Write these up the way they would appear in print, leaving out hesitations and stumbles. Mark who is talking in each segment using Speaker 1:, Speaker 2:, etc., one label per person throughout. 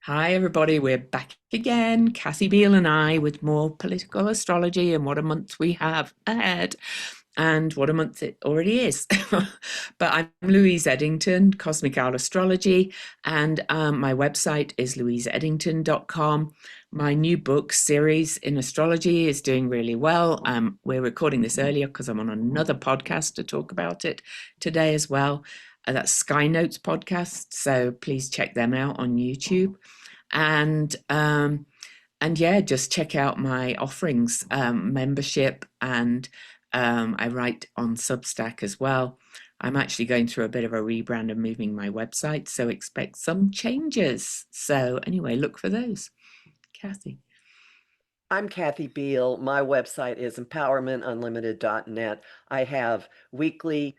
Speaker 1: Hi, everybody. We're back again, Cassie Beale and I, with more political astrology and what a month we have ahead and what a month it already is. But I'm Louise Edington, Cosmic Owl Astrology, and my website is louiseedington.com. My new book series in astrology is doing really well. We're recording this earlier because I'm on another podcast to talk about it today as well. That's Sky Notes podcast, so please check them out on YouTube and yeah, just check out my offerings, membership, and I write on Substack as well. I'm actually going through a bit of a rebrand and moving my website, so expect some changes. So anyway, look for those. Kathy.
Speaker 2: I'm Kathy Beale. My website is empowermentunlimited.net. I have weekly,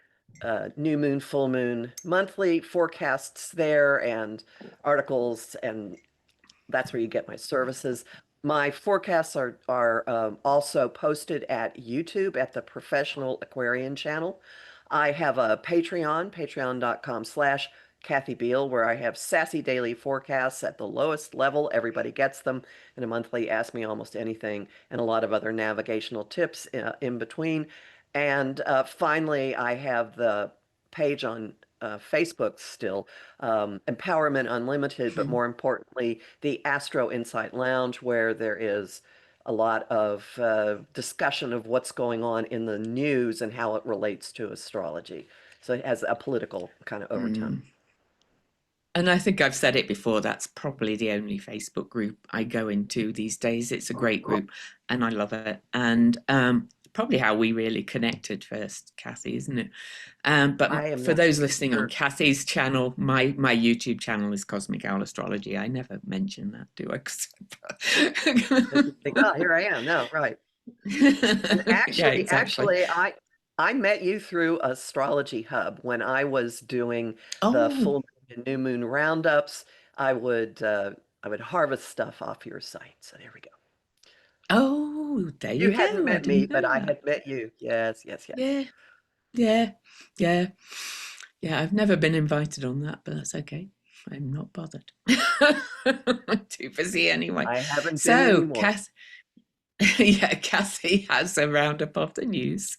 Speaker 2: new moon, full moon, monthly forecasts there and articles, and that's where you get my services. My forecasts are also posted at YouTube at the Professional Aquarian channel. I have a Patreon, patreon.com/ Kathy Beale, where I have sassy daily forecasts at the lowest level. Everybody gets them, and a monthly Ask Me Almost Anything, and a lot of other navigational tips in between. And finally, I have the page on Facebook still, Empowerment Unlimited, but more importantly, the Astro Insight Lounge, where there is a lot of discussion of what's going on in the news and how it relates to astrology. So it has a political kind of overtone.
Speaker 1: Mm. And I think I've said it before, that's probably the only Facebook group I go into these days. It's a great group and I love it. And probably how we really connected first, Kathy, isn't it? But
Speaker 2: I am
Speaker 1: for
Speaker 2: not
Speaker 1: those listening on
Speaker 2: sure.
Speaker 1: Kathy's channel, my YouTube channel is Cosmic Owl Astrology. I never mention that, do
Speaker 2: Make you think,
Speaker 1: I?
Speaker 2: oh, here I am. No, right. And
Speaker 1: Yeah,
Speaker 2: actually,
Speaker 1: exactly.
Speaker 2: actually, I met you through Astrology Hub when I was doing the
Speaker 1: Oh,
Speaker 2: full moon and new moon roundups. I would uh, I would harvest stuff off your site. So there we go.
Speaker 1: oh, there
Speaker 2: You
Speaker 1: you
Speaker 2: hadn't
Speaker 1: go. I
Speaker 2: met me,
Speaker 1: didn't
Speaker 2: but
Speaker 1: know
Speaker 2: I
Speaker 1: that.
Speaker 2: had met you. Yes, yes, yes.
Speaker 1: Yeah, yeah, yeah. Yeah, I've never been invited on that, but that's okay. I'm not bothered. I'm too busy anyway.
Speaker 2: I haven't been
Speaker 1: So,
Speaker 2: anymore.
Speaker 1: Yeah, Cassie has a roundup of the news.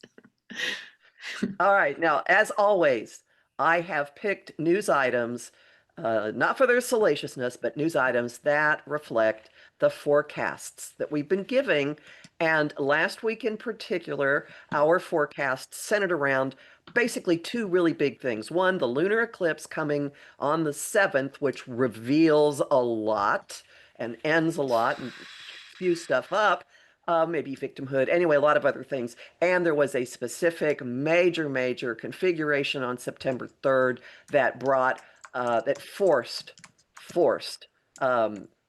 Speaker 2: All right. Now, as always, I have picked news items, not for their salaciousness, but news items that reflect the forecasts that we've been giving. And last week in particular, our forecast centered around basically two really big things. One, the lunar eclipse coming on the 7th, which reveals a lot and ends a lot and spews stuff up. Maybe victimhood, anyway, a lot of other things. And there was a specific major configuration on September 3rd that that forced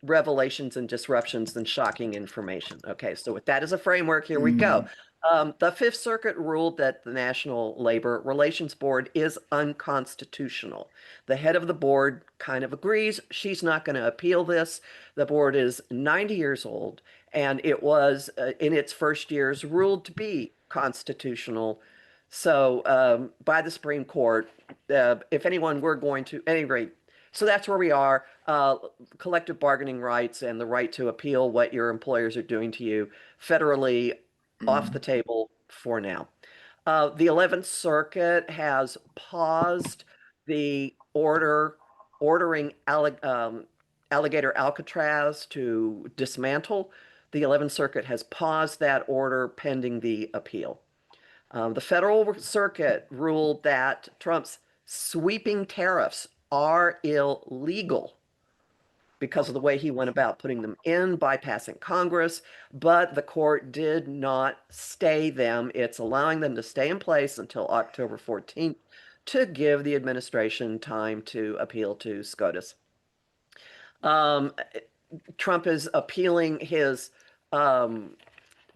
Speaker 2: revelations and disruptions and shocking information. Okay, so with that as a framework, here we go.
Speaker 1: Mm,
Speaker 2: The Fifth Circuit ruled that the National Labor Relations Board is unconstitutional. The head of the board kind of agrees. She's not going to appeal this. The board is 90 years old, and it was, in its first years, ruled to be constitutional. So, by the Supreme Court, if anyone were going to, at any rate, so that's where we are. Collective bargaining rights and the right to appeal what your employers are doing to you federally off the
Speaker 1: mm,
Speaker 2: table for now. The 11th Circuit has paused the ordering Alligator Alcatraz to dismantle. The 11th Circuit has paused that order pending the appeal. The Federal Circuit ruled that Trump's sweeping tariffs are illegal because of the way he went about putting them in, bypassing Congress, but the court did not stay them. It's allowing them to stay in place until October 14th to give the administration time to appeal to SCOTUS. Um, Trump is appealing his um,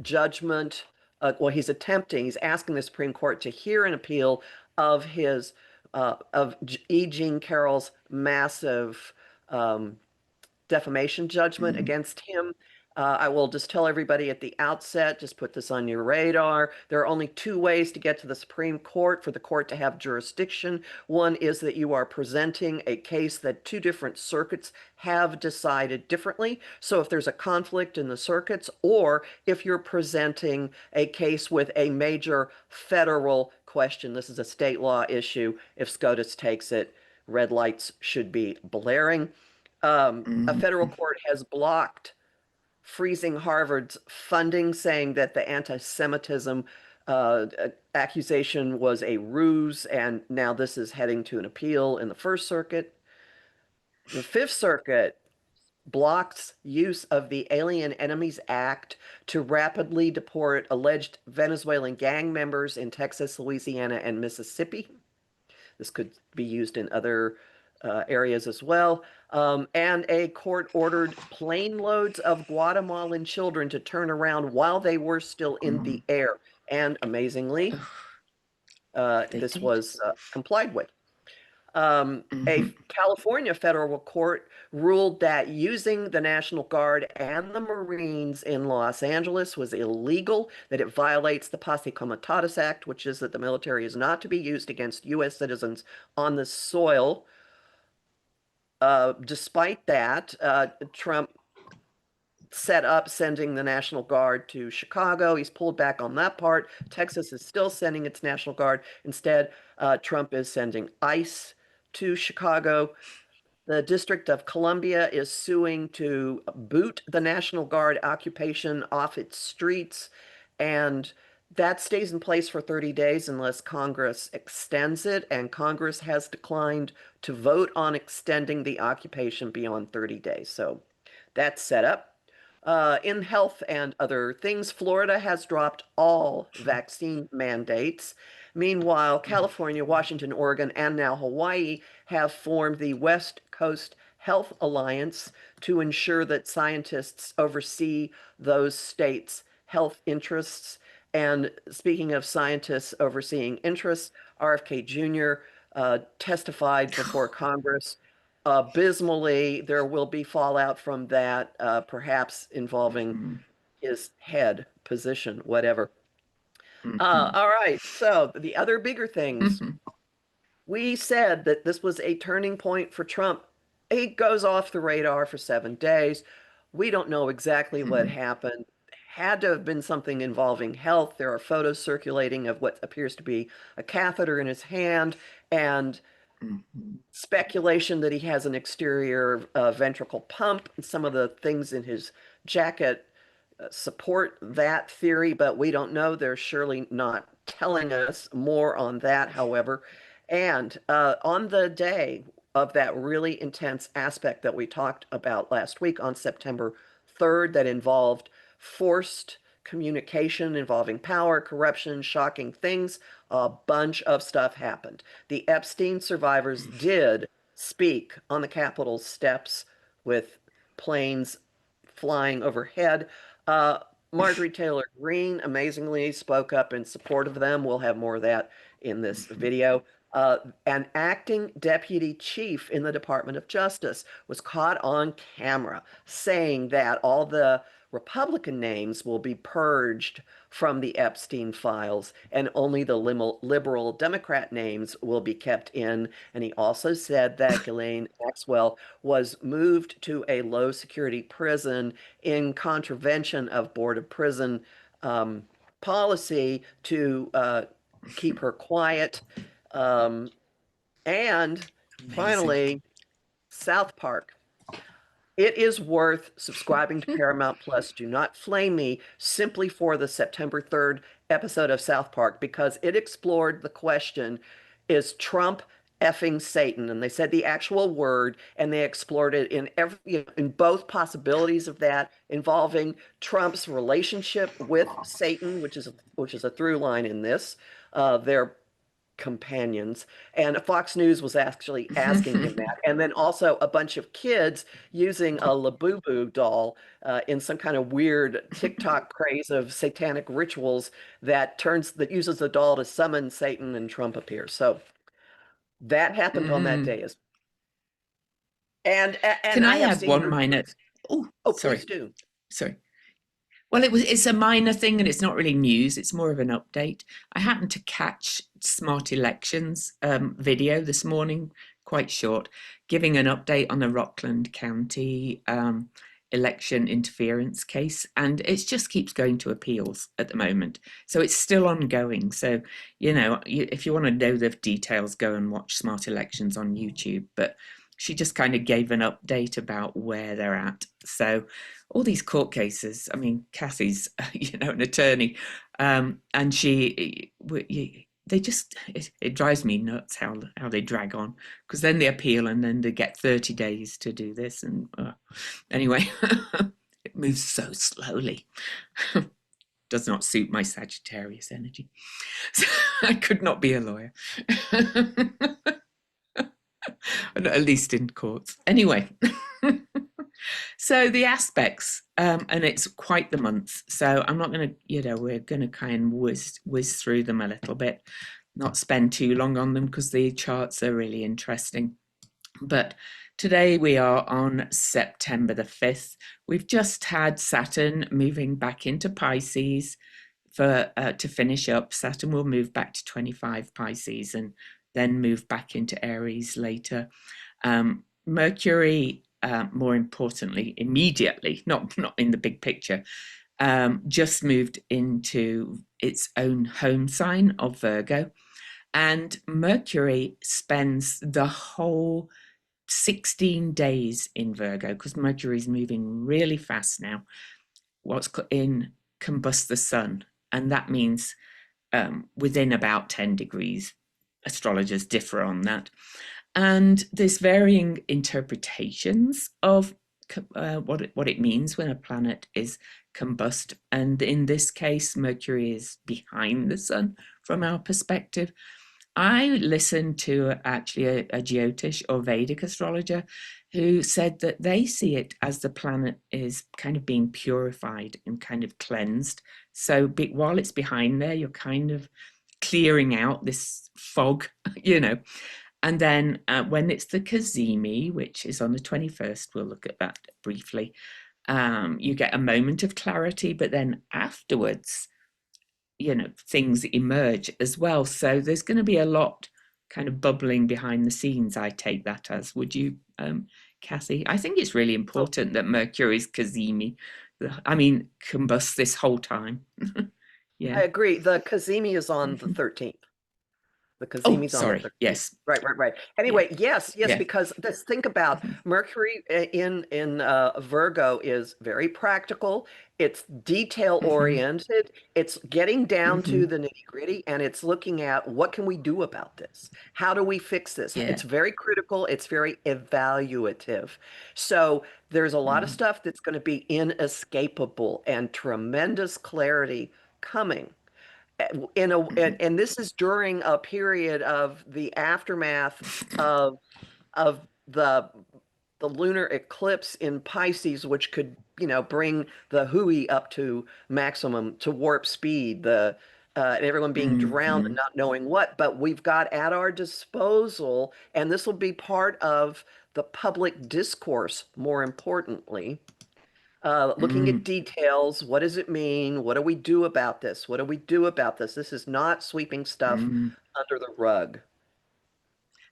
Speaker 2: judgment. Well, he's asking the Supreme Court to hear an appeal of his of E. Jean Carroll's massive defamation judgment
Speaker 1: mm,
Speaker 2: against him. I will just tell everybody at the outset, just put this on your radar. There are only two ways to get to the Supreme Court for the court to have jurisdiction. One is that you are presenting a case that two different circuits have decided differently. So if there's a conflict in the circuits, or if you're presenting a case with a major federal question, this is a state law issue. If SCOTUS takes it, red lights should be blaring. A federal
Speaker 1: Mhm.
Speaker 2: court has blocked freezing Harvard's funding, saying that the anti-Semitism accusation was a ruse, and now this is heading to an appeal in the First Circuit. The Fifth Circuit blocks use of the Alien Enemies Act to rapidly deport alleged Venezuelan gang members in Texas, Louisiana, and Mississippi. This could be used in other areas as well. And a court ordered plane loads of Guatemalan children to turn around while they were still in the
Speaker 1: Mhm.
Speaker 2: air. And amazingly,
Speaker 1: They
Speaker 2: this
Speaker 1: did.
Speaker 2: was complied with. A
Speaker 1: Mhm.
Speaker 2: California federal court ruled that using the National Guard and the Marines in Los Angeles was illegal, that it violates the Posse Comitatus Act, which is that the military is not to be used against U.S. citizens on the soil. Despite that, Trump set up sending the National Guard to Chicago. He's pulled back on that part. Texas is still sending its National Guard. Instead, Trump is sending ICE to Chicago. The District of Columbia is suing to boot the National Guard occupation off its streets, and that stays in place for 30 days unless Congress extends it, and Congress has declined to vote on extending the occupation beyond 30 days. So that's set up. In health and other things, Florida has dropped all vaccine mandates. Meanwhile, California, Washington, Oregon, and now Hawaii have formed the West Coast Health Alliance to ensure that scientists oversee those states' health interests. And speaking of scientists overseeing interests, RFK Jr. Testified before Congress abysmally. There will be fallout from that, perhaps involving
Speaker 1: Mhm.
Speaker 2: his head position, whatever.
Speaker 1: Mhm.
Speaker 2: All right. So the other bigger things,
Speaker 1: Mhm.
Speaker 2: we said that this was a turning point for Trump. He goes off the radar for 7 days. We don't know exactly what
Speaker 1: Mhm.
Speaker 2: happened. Had to have been something involving health. There are photos circulating of what appears to be a catheter in his hand, and
Speaker 1: Mhm.
Speaker 2: speculation that he has an exterior ventricle pump, and some of the things in his jacket support that theory, but we don't know. They're surely not telling us more on that, however. And on the day of that really intense aspect that we talked about last week on September 3rd, that involved forced communication involving power, corruption, shocking things, a bunch of stuff happened. The Epstein survivors did speak on the Capitol steps with planes flying overhead. Uh, Marjorie Taylor Greene amazingly spoke up in support of them. We'll have more of that in this video. An acting deputy chief in the Department of Justice was caught on camera saying that all the Republican names will be purged from the Epstein files, and only the liberal Democrat names will be kept in. And he also said that Ghislaine Maxwell was moved to a low security prison in contravention of Board of Prison um, policy to keep her quiet. Um, and
Speaker 1: Amazing.
Speaker 2: finally, South Park. It is worth subscribing to Paramount Plus. Do not flame me simply for the September 3rd episode of South Park, because it explored the question, is Trump effing Satan? And they said the actual word, and they explored it in in both possibilities of that, involving Trump's relationship with Satan, which is a through line in this, their companions. And Fox News was actually asking him that. And then also a bunch of kids using a Labubu doll in some kind of weird TikTok craze of satanic rituals that uses the doll to summon Satan, and Trump appears. So that happened on that
Speaker 1: Mhm.
Speaker 2: day. And
Speaker 1: Can
Speaker 2: I
Speaker 1: I
Speaker 2: have
Speaker 1: add
Speaker 2: seen
Speaker 1: one
Speaker 2: her
Speaker 1: minor?
Speaker 2: tweets.
Speaker 1: Oh,
Speaker 2: Oh,
Speaker 1: sorry,
Speaker 2: please do.
Speaker 1: sorry. Well, it's a minor thing and it's not really news. It's more of an update. I happened to catch Smart Elections video this morning, quite short, giving an update on the Rockland County election interference case, and it just keeps going to appeals at the moment. So it's still ongoing. So, if you want to know the details, go and watch Smart Elections on YouTube. But she just kind of gave an update about where they're at. So all these court cases. I mean, Kathy's, an attorney, and they just it drives me nuts how they drag on, because then they appeal and then they get 30 days to do this, and anyway, it moves so slowly. Does not suit my Sagittarius energy. So I could not be a lawyer. At least in courts. Anyway, so the aspects, and it's quite the month. So I'm not going to, we're going to kind of whiz through them a little bit, not spend too long on them because the charts are really interesting. But today we are on September the 5th. We've just had Saturn moving back into Pisces to finish up. Saturn will move back to 25 Pisces and then move back into Aries later. Mercury, more importantly, immediately, not in the big picture, just moved into its own home sign of Virgo. And Mercury spends the whole 16 days in Virgo, because Mercury is moving really fast now. What's in combust the sun, and that means within about 10 degrees. Astrologers differ on that. And there's varying interpretations of what it means when a planet is combust. And in this case, Mercury is behind the sun from our perspective. I listened to actually a Jyotish or Vedic astrologer who said that they see it as the planet is kind of being purified and kind of cleansed. So while it's behind there, you're kind of clearing out this fog, And then when it's the Kazemi, which is on the 21st, we'll look at that briefly, you get a moment of clarity, but then afterwards, things emerge as well. So there's going to be a lot kind of bubbling behind the scenes, I take that as. Would you, Kathy? I think it's really important that Mercury's Kazemi, combusts this whole time.
Speaker 2: I
Speaker 1: Yeah.
Speaker 2: agree. The Kazemi is on the 13th. The
Speaker 1: Oh,
Speaker 2: Kazemi's on the
Speaker 1: sorry.
Speaker 2: 13th.
Speaker 1: Yes.
Speaker 2: Right.
Speaker 1: Yeah.
Speaker 2: Anyway, yes,
Speaker 1: Yeah.
Speaker 2: because think about Mercury in Virgo is very practical. It's detail
Speaker 1: Mm-hmm.
Speaker 2: oriented. It's getting down to
Speaker 1: Mm-hmm.
Speaker 2: the nitty-gritty, and it's looking at what can we do about this? How do we fix this?
Speaker 1: Yeah.
Speaker 2: It's very critical. It's very evaluative. So there's a lot of
Speaker 1: Mm,
Speaker 2: stuff that's going to be inescapable and tremendous clarity coming
Speaker 1: mm,
Speaker 2: and this is during a period of the aftermath of of the lunar eclipse in Pisces, which could, bring the hui up to maximum, to warp speed, and everyone being drowned and
Speaker 1: mm,
Speaker 2: not knowing what. But we've got at our disposal, and this will be part of the public discourse, more importantly, looking at
Speaker 1: mm,
Speaker 2: details. What does it mean? What do we do about this? What do we do about this? This is not sweeping stuff
Speaker 1: mm.
Speaker 2: under the rug.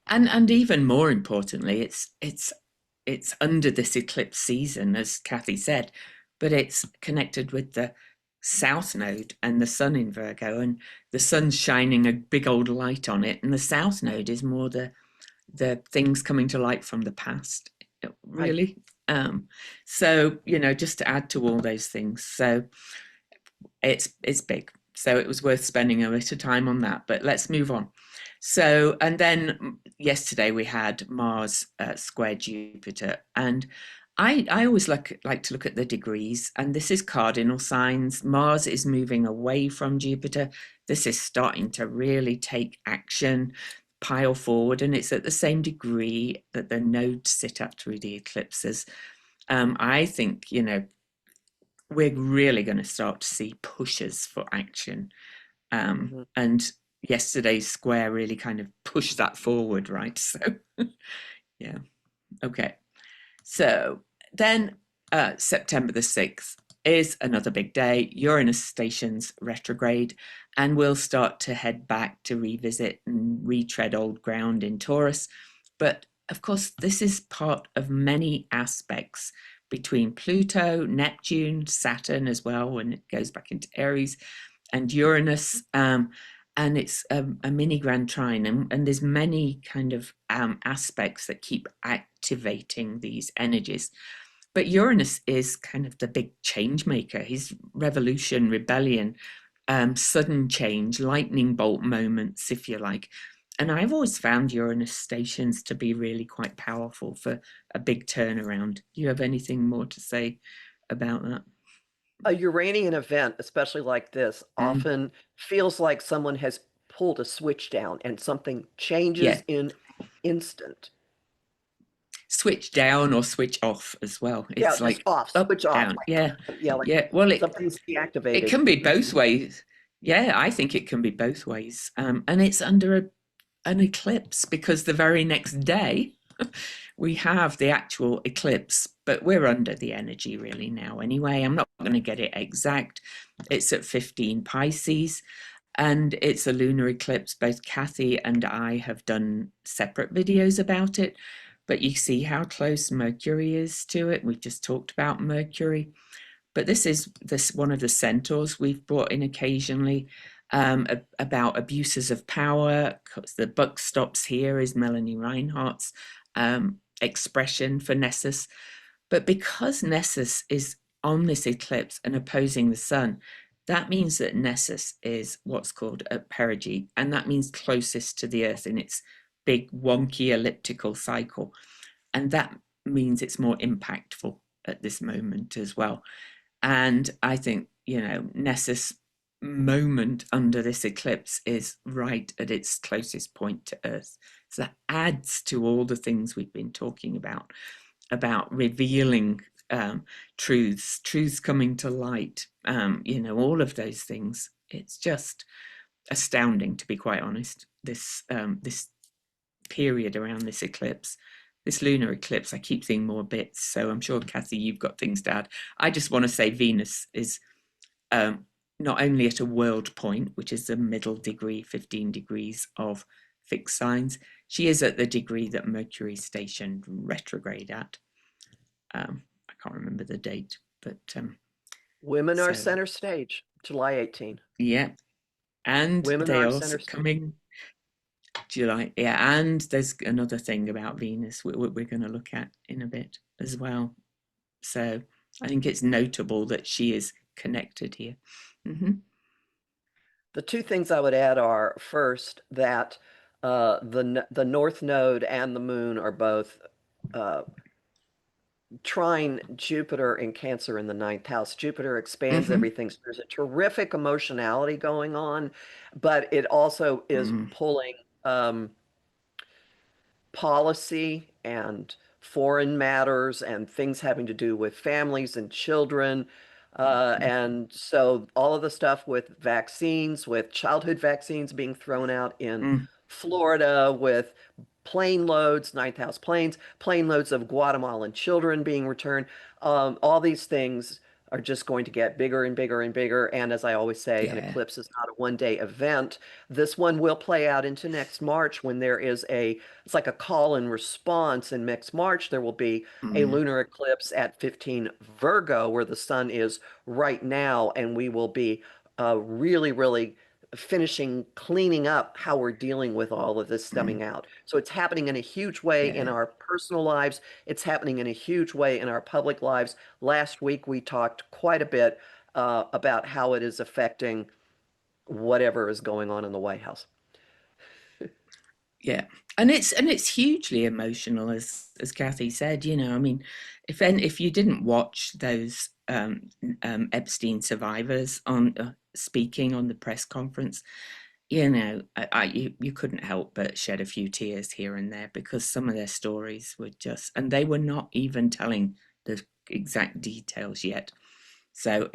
Speaker 1: And even more importantly, it's under this eclipse season, as Kathy said, but it's connected with the south node and the sun in Virgo, and the sun's shining a big old light on it, and the south node is more the things coming to light from the past,
Speaker 2: Right.
Speaker 1: really. So just to add to all those things, so it's big. So it was worth spending a bit of time on that. But let's move on. So, and then yesterday we had Mars square Jupiter, and I always like to look at the degrees, and this is cardinal signs. Mars is moving away from Jupiter. This is starting to really take action, pile forward, and it's at the same degree that the nodes sit at through the eclipses. I think, we're really going to start to see pushes for action.
Speaker 2: Mhm.
Speaker 1: And yesterday's square really kind of pushed that forward, right? So, yeah. Okay. So then September the 6th, is another big day. Uranus stations retrograde, and we'll start to head back to revisit and retread old ground in Taurus. But of course, this is part of many aspects between Pluto, Neptune, Saturn as well, when it goes back into Aries, and Uranus. And it's a mini grand trine, and there's many kind of aspects that keep activating these energies. But Uranus is kind of the big change maker. He's revolution, rebellion, sudden change, lightning bolt moments, if you like. And I've always found Uranus stations to be really quite powerful for a big turnaround. Do you have anything more to say about that?
Speaker 2: A Uranian event, especially like this,
Speaker 1: Mm.
Speaker 2: often feels like someone has pulled a switch down and something
Speaker 1: Yeah,
Speaker 2: changes in an instant.
Speaker 1: switch down or switch off as well.
Speaker 2: Yeah,
Speaker 1: It's
Speaker 2: just
Speaker 1: like
Speaker 2: off,
Speaker 1: up,
Speaker 2: switch off.
Speaker 1: down.
Speaker 2: Like,
Speaker 1: Yeah,
Speaker 2: yeah, like
Speaker 1: yeah. Well,
Speaker 2: something's
Speaker 1: it
Speaker 2: deactivated.
Speaker 1: can be both ways. Yeah, I think it can be both ways. And it's under an eclipse because the very next day we have the actual eclipse, but we're under the energy really now anyway. I'm not going to get it exact. It's at 15 Pisces and it's a lunar eclipse. Both Kathy and I have done separate videos about it, but you see how close Mercury is to it. We've just talked about Mercury, but this is this one of the centaurs we've brought in occasionally, about abuses of power. The buck stops here is Melanie Reinhardt's expression for Nessus. But because Nessus is on this eclipse and opposing the sun, that means that Nessus is what's called a perigee, and that means closest to the Earth in its big wonky elliptical cycle. And that means it's more impactful at this moment as well. And I think, Nessus moment under this eclipse is right at its closest point to Earth. So that adds to all the things we've been talking about revealing truths coming to light, all of those things. It's just astounding, to be quite honest, this period around this eclipse. This lunar eclipse, I keep seeing more bits, so I'm sure, Kathy, you've got things to add. I just want to say Venus is not only at a world point, which is the middle degree, 15 degrees of fixed signs, she is at the degree that Mercury stationed retrograde at. I can't remember the date, but
Speaker 2: Women are
Speaker 1: so
Speaker 2: center stage, July 18.
Speaker 1: yeah, and
Speaker 2: Women
Speaker 1: they
Speaker 2: are
Speaker 1: are also
Speaker 2: center stage.
Speaker 1: coming July. Yeah, and there's another thing about Venus we're going to look at in a bit as well. So I think it's notable that she is connected here. Mm-hmm.
Speaker 2: The two things I would add are first that the North Node and the Moon are both uh, trine Jupiter in Cancer in the ninth house. Jupiter expands
Speaker 1: Mm-hmm.
Speaker 2: everything. So there's a terrific emotionality going on, but it also is
Speaker 1: Mm-hmm.
Speaker 2: pulling policy and foreign matters and things having to do with families and children. And so all of the stuff with vaccines, with childhood vaccines being thrown out in
Speaker 1: Mm-hmm.
Speaker 2: Florida, with plane loads, ninth house planes, plane loads of Guatemalan children being returned. All these things are just going to get bigger and bigger and bigger. And as I always say, an
Speaker 1: Yeah.
Speaker 2: eclipse is not a one-day event. This one will play out into next March when there is it's like a call and response. In next March, there will be a
Speaker 1: Mm-hmm.
Speaker 2: lunar eclipse at 15 Virgo, where the sun is right now, and we will be really, really finishing cleaning up how we're dealing with all of this stemming out. So it's happening in a huge way in
Speaker 1: Yeah.
Speaker 2: our personal lives. It's happening in a huge way in our public lives. Last week, we talked quite a bit about how it is affecting whatever is going on in the White House.
Speaker 1: Yeah, and it's hugely emotional, as Kathy said. I mean, if you didn't watch those Epstein survivors on speaking on the press conference, you couldn't help but shed a few tears here and there because some of their stories were just, and they were not even telling the exact details yet. So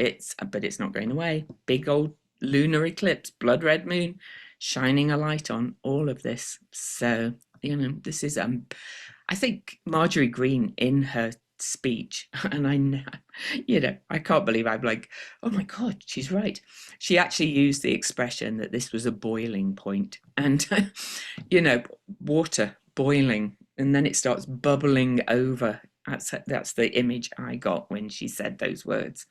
Speaker 1: but it's not going away. Big old lunar eclipse, blood red moon, shining a light on all of this. So, this is, I think Marjorie Green in her speech. And I can't believe I'm like, oh my God, she's right. She actually used the expression that this was a boiling point, and water boiling, and then it starts bubbling over. That's the image I got when she said those words.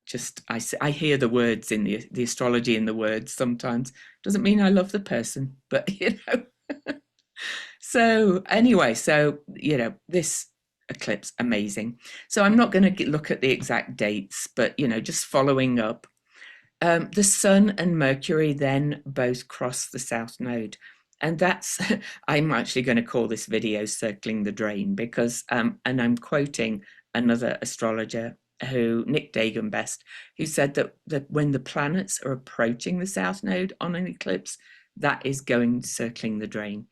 Speaker 1: Just I hear the words in the astrology in the words sometimes. Doesn't mean I love the person, but So anyway, this eclipse, amazing. So I'm not going to look at the exact dates, but just following up. The Sun and Mercury then both cross the South Node. And that's, I'm actually going to call this video Circling the Drain, because, and I'm quoting another astrologer, Nick Dagan Best, who said that when the planets are approaching the South Node on an eclipse, that is going circling the drain.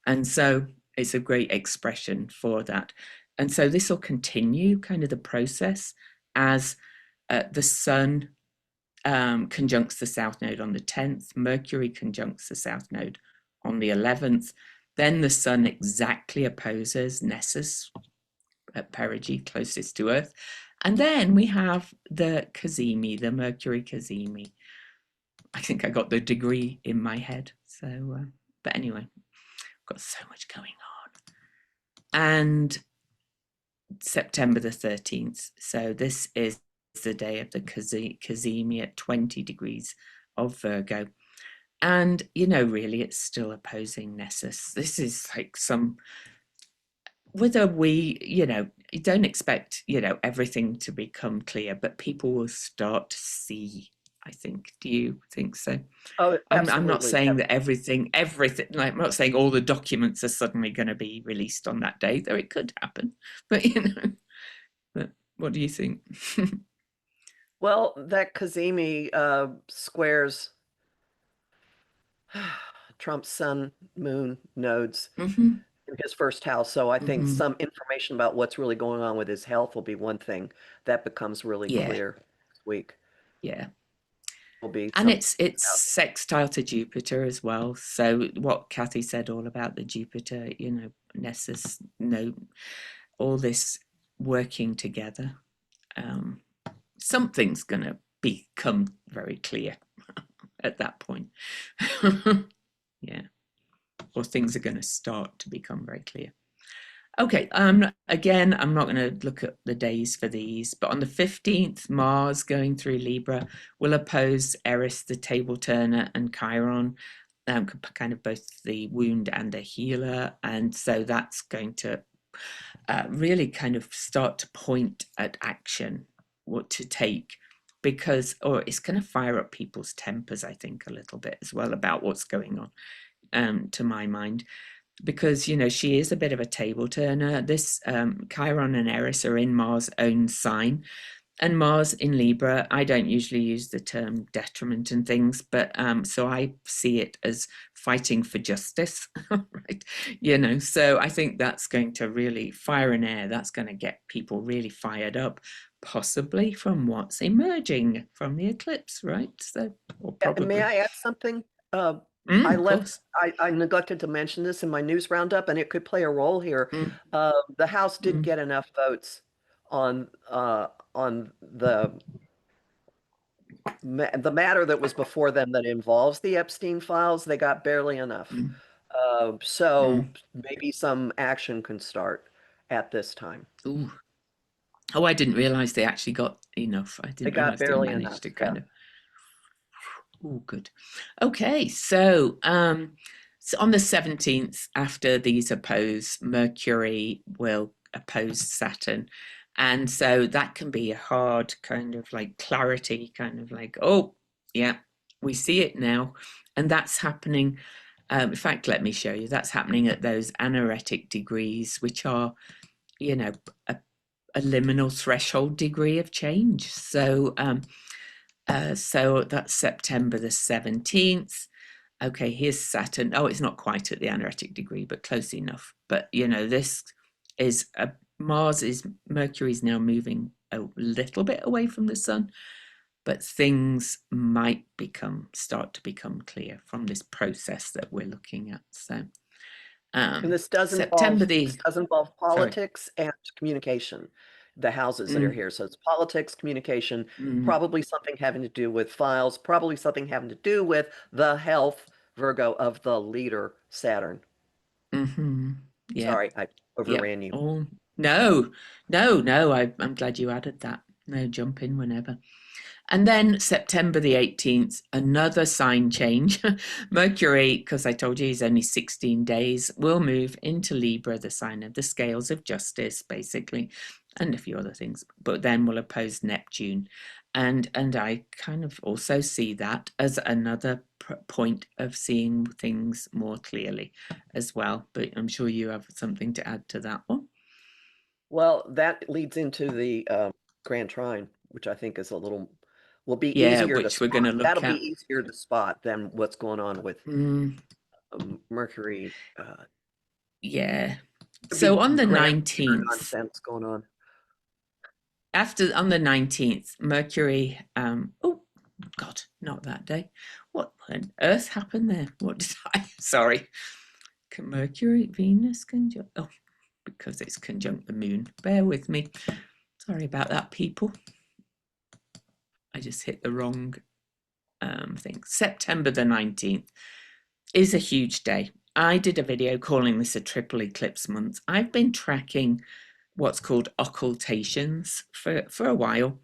Speaker 1: And so it's a great expression for that. And so this will continue kind of the process as the Sun conjuncts the South Node on the 10th, Mercury conjuncts the South Node on the 11th, then the Sun exactly opposes Nessus at perigee, closest to Earth, and then we have the cazimi, the Mercury cazimi. I think I got the degree in my head, so but anyway, I've got so much going on. And September the 13th, so this is the day of the cazimi at 20 degrees of Virgo. And really it's still opposing Nessus. This is like whether we you don't expect everything to become clear, but people will start to see, I think. Do you think so?
Speaker 2: Oh,
Speaker 1: I'm not
Speaker 2: absolutely.
Speaker 1: saying that everything, like, I'm not saying all the documents are suddenly going to be released on that day, though it could happen. But but what do you think?
Speaker 2: Well, that Kazemi squares Trump's sun, moon nodes
Speaker 1: Hmm.
Speaker 2: in his first house. So I think
Speaker 1: Hmm.
Speaker 2: some information about what's really going on with his health will be one thing that becomes really
Speaker 1: Yeah,
Speaker 2: clear this week.
Speaker 1: yeah.
Speaker 2: Will be
Speaker 1: And
Speaker 2: some.
Speaker 1: it's sextile to Jupiter as well. So what Kathy said all about the Jupiter, Nessus, all this working together. Um, Something's going to become very clear at that point. Yeah, or things are going to start to become very clear. Okay, again, I'm not going to look at the days for these, but on the 15th, Mars going through Libra will oppose Eris, the table turner, and Chiron, kind of both the wound and the healer. And so that's going to really kind of start to point at action, what to take, or it's going to fire up people's tempers, I think, a little bit as well about what's going on, to my mind, because she is a bit of a table turner. This Chiron and Eris are in Mars' own sign, and Mars in Libra. I don't usually use the term detriment and things, but so I see it as fighting for justice, right? So I think that's going to really fire an air. That's going to get people really fired up, possibly from what's emerging from the eclipse, right? So, or
Speaker 2: May
Speaker 1: probably.
Speaker 2: I add something? I
Speaker 1: Of
Speaker 2: left.
Speaker 1: course.
Speaker 2: I neglected to mention this in my news roundup, and it could play a role here.
Speaker 1: Mm,
Speaker 2: The House didn't
Speaker 1: mm,
Speaker 2: get enough votes on the matter that was before them that involves the Epstein files. They got barely enough.
Speaker 1: mm,
Speaker 2: So
Speaker 1: mm.
Speaker 2: maybe some action can start at this time.
Speaker 1: Ooh. Oh, I didn't realize they actually got enough. I
Speaker 2: They
Speaker 1: didn't
Speaker 2: got
Speaker 1: realize they
Speaker 2: barely
Speaker 1: managed
Speaker 2: enough.
Speaker 1: to
Speaker 2: Yeah.
Speaker 1: kind of. Oh, good. Okay, so on the 17th, after these oppose, Mercury will oppose Saturn. And so that can be a hard kind of like clarity, kind of like, oh, yeah, we see it now. And that's happening. In fact, let me show you. That's happening at those anaretic degrees, which are, a, a liminal threshold degree of change. So that's September the 17th. Okay, here's Saturn. Oh, it's not quite at the anaretic degree, but close enough. But this is Mercury's now moving a little bit away from the sun, but things might start to become clear from this process that we're looking at. So
Speaker 2: And this does
Speaker 1: September
Speaker 2: involve this
Speaker 1: the,
Speaker 2: does involve
Speaker 1: sorry.
Speaker 2: politics and communication, the houses that are
Speaker 1: Mm,
Speaker 2: here. So it's politics, communication,
Speaker 1: mm,
Speaker 2: probably something having to do with files, probably something having to do with the health, Virgo, of the leader, Saturn.
Speaker 1: mm-hmm. Yep.
Speaker 2: Sorry, I
Speaker 1: Yep.
Speaker 2: overran you.
Speaker 1: Oh, no, no, no. I'm glad you added that. No, jump in whenever. And then September the 18th, another sign change. Mercury, because I told you he's only 16 days, will move into Libra, the sign of the scales of justice, basically, and a few other things, but then will oppose Neptune. And I kind of also see that as another point of seeing things more clearly as well. But I'm sure you have something to add to that one.
Speaker 2: Well, that leads into the Grand Trine, which I think is will be
Speaker 1: Yeah,
Speaker 2: easier to
Speaker 1: which we're going
Speaker 2: spot.
Speaker 1: to look
Speaker 2: That'll be
Speaker 1: at.
Speaker 2: easier to spot than what's going on with
Speaker 1: Mm,
Speaker 2: Mercury.
Speaker 1: yeah.
Speaker 2: Could
Speaker 1: So
Speaker 2: be
Speaker 1: on the
Speaker 2: Grand Leader
Speaker 1: 19th,
Speaker 2: nonsense going on.
Speaker 1: after on the 19th, Mercury, oh God, not that day. What on earth happened there? What did I, sorry. Mercury, Venus conjunct, oh, because it's conjunct the moon. Bear with me. Sorry about that, people. I just hit the wrong thing. September the 19th is a huge day. I did a video calling this a triple eclipse month. I've been tracking what's called occultations for a while.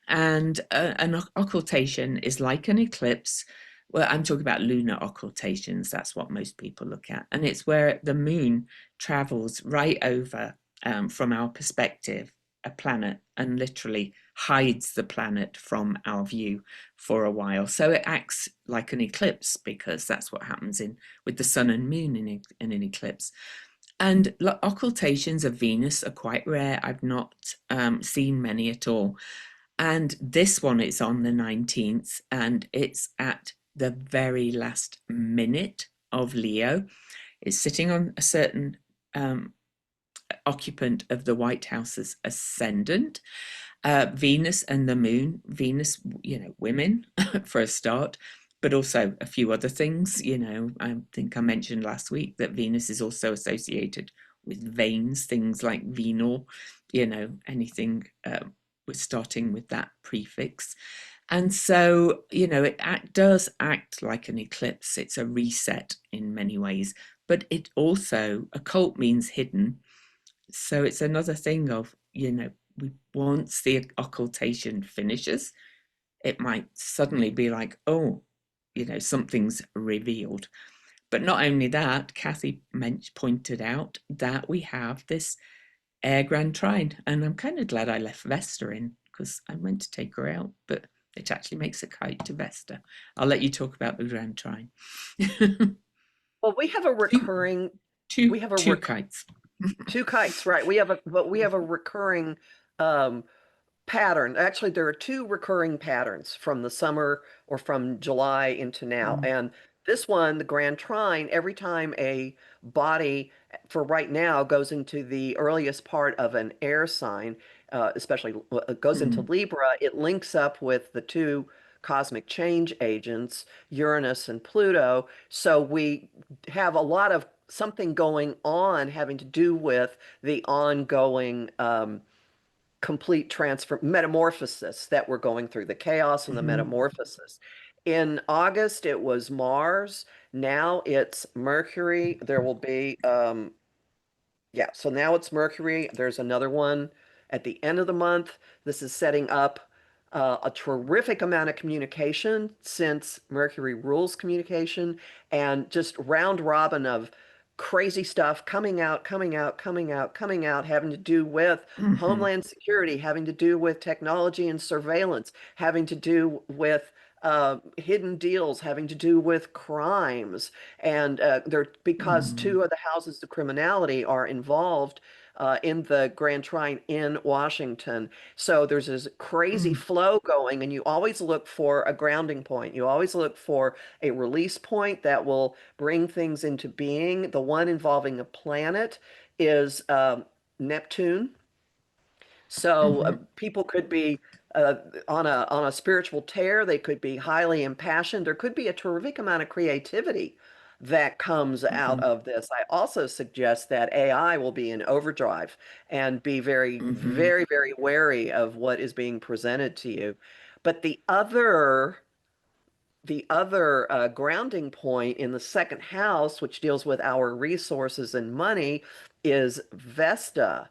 Speaker 1: And an occultation is like an eclipse. Well, I'm talking about lunar occultations. That's what most people look at. And it's where the moon travels right over, from our perspective, a planet and literally hides the planet from our view for a while. So it acts like an eclipse because that's what happens in with the sun and moon in an eclipse. And occultations of Venus are quite rare. I've not seen many at all. And this one is on the 19th, and it's at the very last minute of Leo. It's sitting on a certain occupant of the White House's ascendant. Venus and the moon, Venus, women for a start, but also a few other things. I think I mentioned last week that Venus is also associated with veins, things like venal, anything we're starting with that prefix. And so, it does act like an eclipse. It's a reset in many ways, but it also, occult means hidden. So it's another thing of, once the occultation finishes, it might suddenly be like, oh, something's revealed. But not only that, Kathy pointed out that we have this air grand trine, and I'm kind of glad I left Vesta in because I meant to take her out, but it actually makes a kite to Vesta. I'll let you talk about the grand trine.
Speaker 2: Well,
Speaker 1: two,
Speaker 2: we have a
Speaker 1: two
Speaker 2: rec
Speaker 1: kites.
Speaker 2: two kites, right? We have a recurring um, pattern. Actually, there are two recurring patterns from the summer or from July into now.
Speaker 1: Mm,
Speaker 2: And this one, the Grand Trine, every time a body for right now goes into the earliest part of an air sign, especially goes into
Speaker 1: mm,
Speaker 2: Libra, it links up with the two cosmic change agents, Uranus and Pluto. So we have a lot of something going on having to do with the ongoing complete transfer metamorphosis that we're going through, the chaos and the
Speaker 1: mm,
Speaker 2: metamorphosis. In August, it was Mars. Now it's Mercury. There will be yeah, so now it's Mercury. There's another one at the end of the month. This is setting up a terrific amount of communication since Mercury rules communication and just round robin of crazy stuff coming out, coming out, coming out, coming out, having to do with
Speaker 1: mm,
Speaker 2: homeland security, having to do with technology and surveillance, having to do with hidden deals, having to do with crimes and they're because
Speaker 1: mm,
Speaker 2: two of the houses of criminality are involved in the Grand Trine in Washington. So there's this crazy
Speaker 1: mm,
Speaker 2: flow going, and you always look for a grounding point. You always look for a release point that will bring things into being. The one involving a planet is Neptune. So
Speaker 1: mm,
Speaker 2: people could be uh, on a spiritual tear. They could be highly impassioned. There could be a terrific amount of creativity that comes out
Speaker 1: Hmm.
Speaker 2: of this. I also suggest that AI will be in overdrive and be very,
Speaker 1: Hmm.
Speaker 2: very, very wary of what is being presented to you. But the other grounding point in the second house, which deals with our resources and money, is Vesta.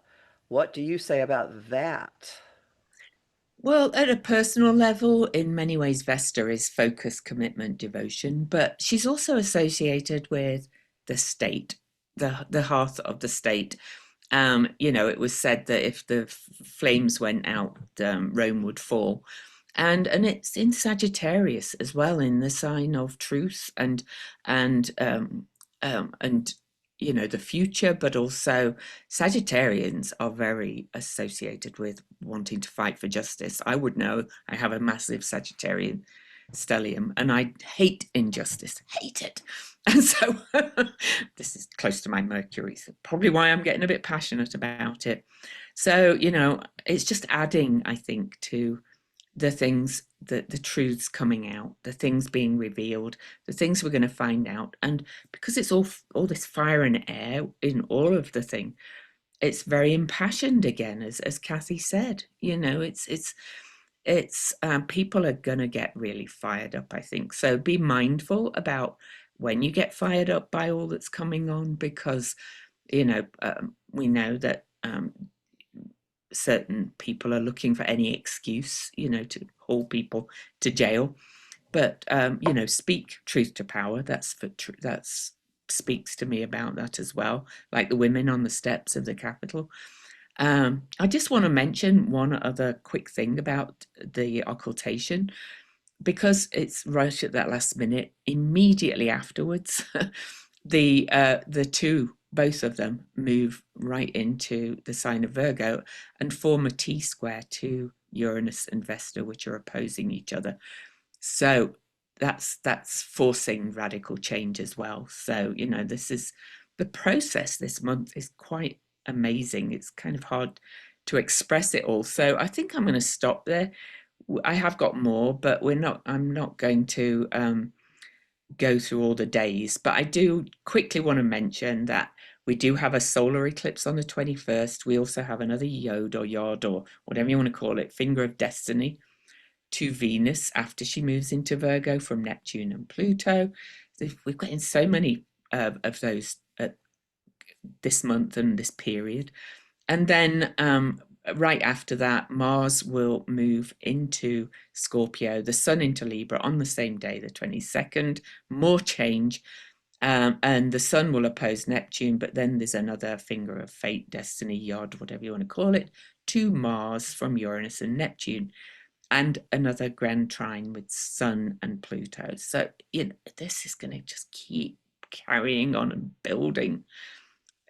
Speaker 2: What do you say about that?
Speaker 1: Well, at a personal level, in many ways, Vesta is focus, commitment, devotion, but she's also associated with the state, the hearth of the state. It was said that if the flames went out, Rome would fall. And it's in Sagittarius as well, in the sign of truth and the future, but also Sagittarians are very associated with wanting to fight for justice. I would know. I have a massive Sagittarian stellium, and I hate injustice, hate it. And so this is close to my Mercury, so probably why I'm getting a bit passionate about it. So, it's just adding, I think, to the things that the truths coming out, the things being revealed, the things we're going to find out. And because it's all this fire and air in all of the thing, it's very impassioned again, as Kathy said. It's people are going to get really fired up, I think. So be mindful about when you get fired up by all that's coming on, because we know that certain people are looking for any excuse, to haul people to jail. But speak truth to power. That's speaks to me about that as well. Like the women on the steps of the Capitol. I just want to mention one other quick thing about the occultation, because it's right at that last minute. Immediately afterwards, the two, both of them, move right into the sign of Virgo and form a T square to Uranus and Vesta, which are opposing each other. So that's forcing radical change as well. So this is the process. This month is quite amazing. It's kind of hard to express it all. So I think I'm going to stop there. I have got more, but I'm not going to go through all the days. But I do quickly want to mention that we do have a solar eclipse on the 21st. We also have another yod or whatever you want to call it, finger of destiny, to Venus after she moves into Virgo from Neptune and Pluto. We've got in so many of those this month and this period. And then right after that, Mars will move into Scorpio, the Sun into Libra on the same day, the 22nd. More change. And the Sun will oppose Neptune, but then there's another finger of fate, destiny, yod, whatever you want to call it, to Mars from Uranus and Neptune, and another grand trine with Sun and Pluto. So, this is going to just keep carrying on and building.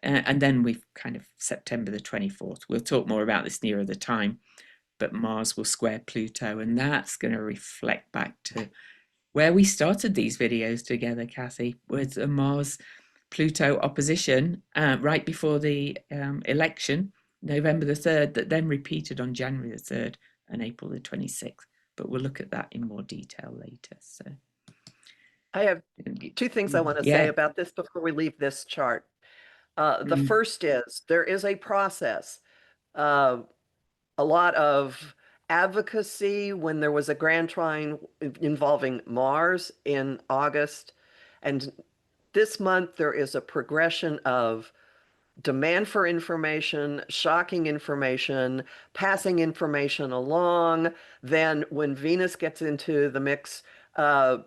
Speaker 1: And then we've kind of September the 24th. We'll talk more about this nearer the time, but Mars will square Pluto, and that's going to reflect back to where we started these videos together, Kathy, with a Mars Pluto opposition right before the election, November the 3rd, that then repeated on January the 3rd and April the 26th. But we'll look at that in more detail later. So,
Speaker 2: I have two things I want to say
Speaker 1: yeah.
Speaker 2: about this before we leave this chart. The
Speaker 1: Mm,
Speaker 2: first is there is a process. Uh, a lot of advocacy when there was a grand trine involving Mars in August. And this month, there is a progression of demand for information, shocking information, passing information along. Then, when Venus gets into the mix, uh,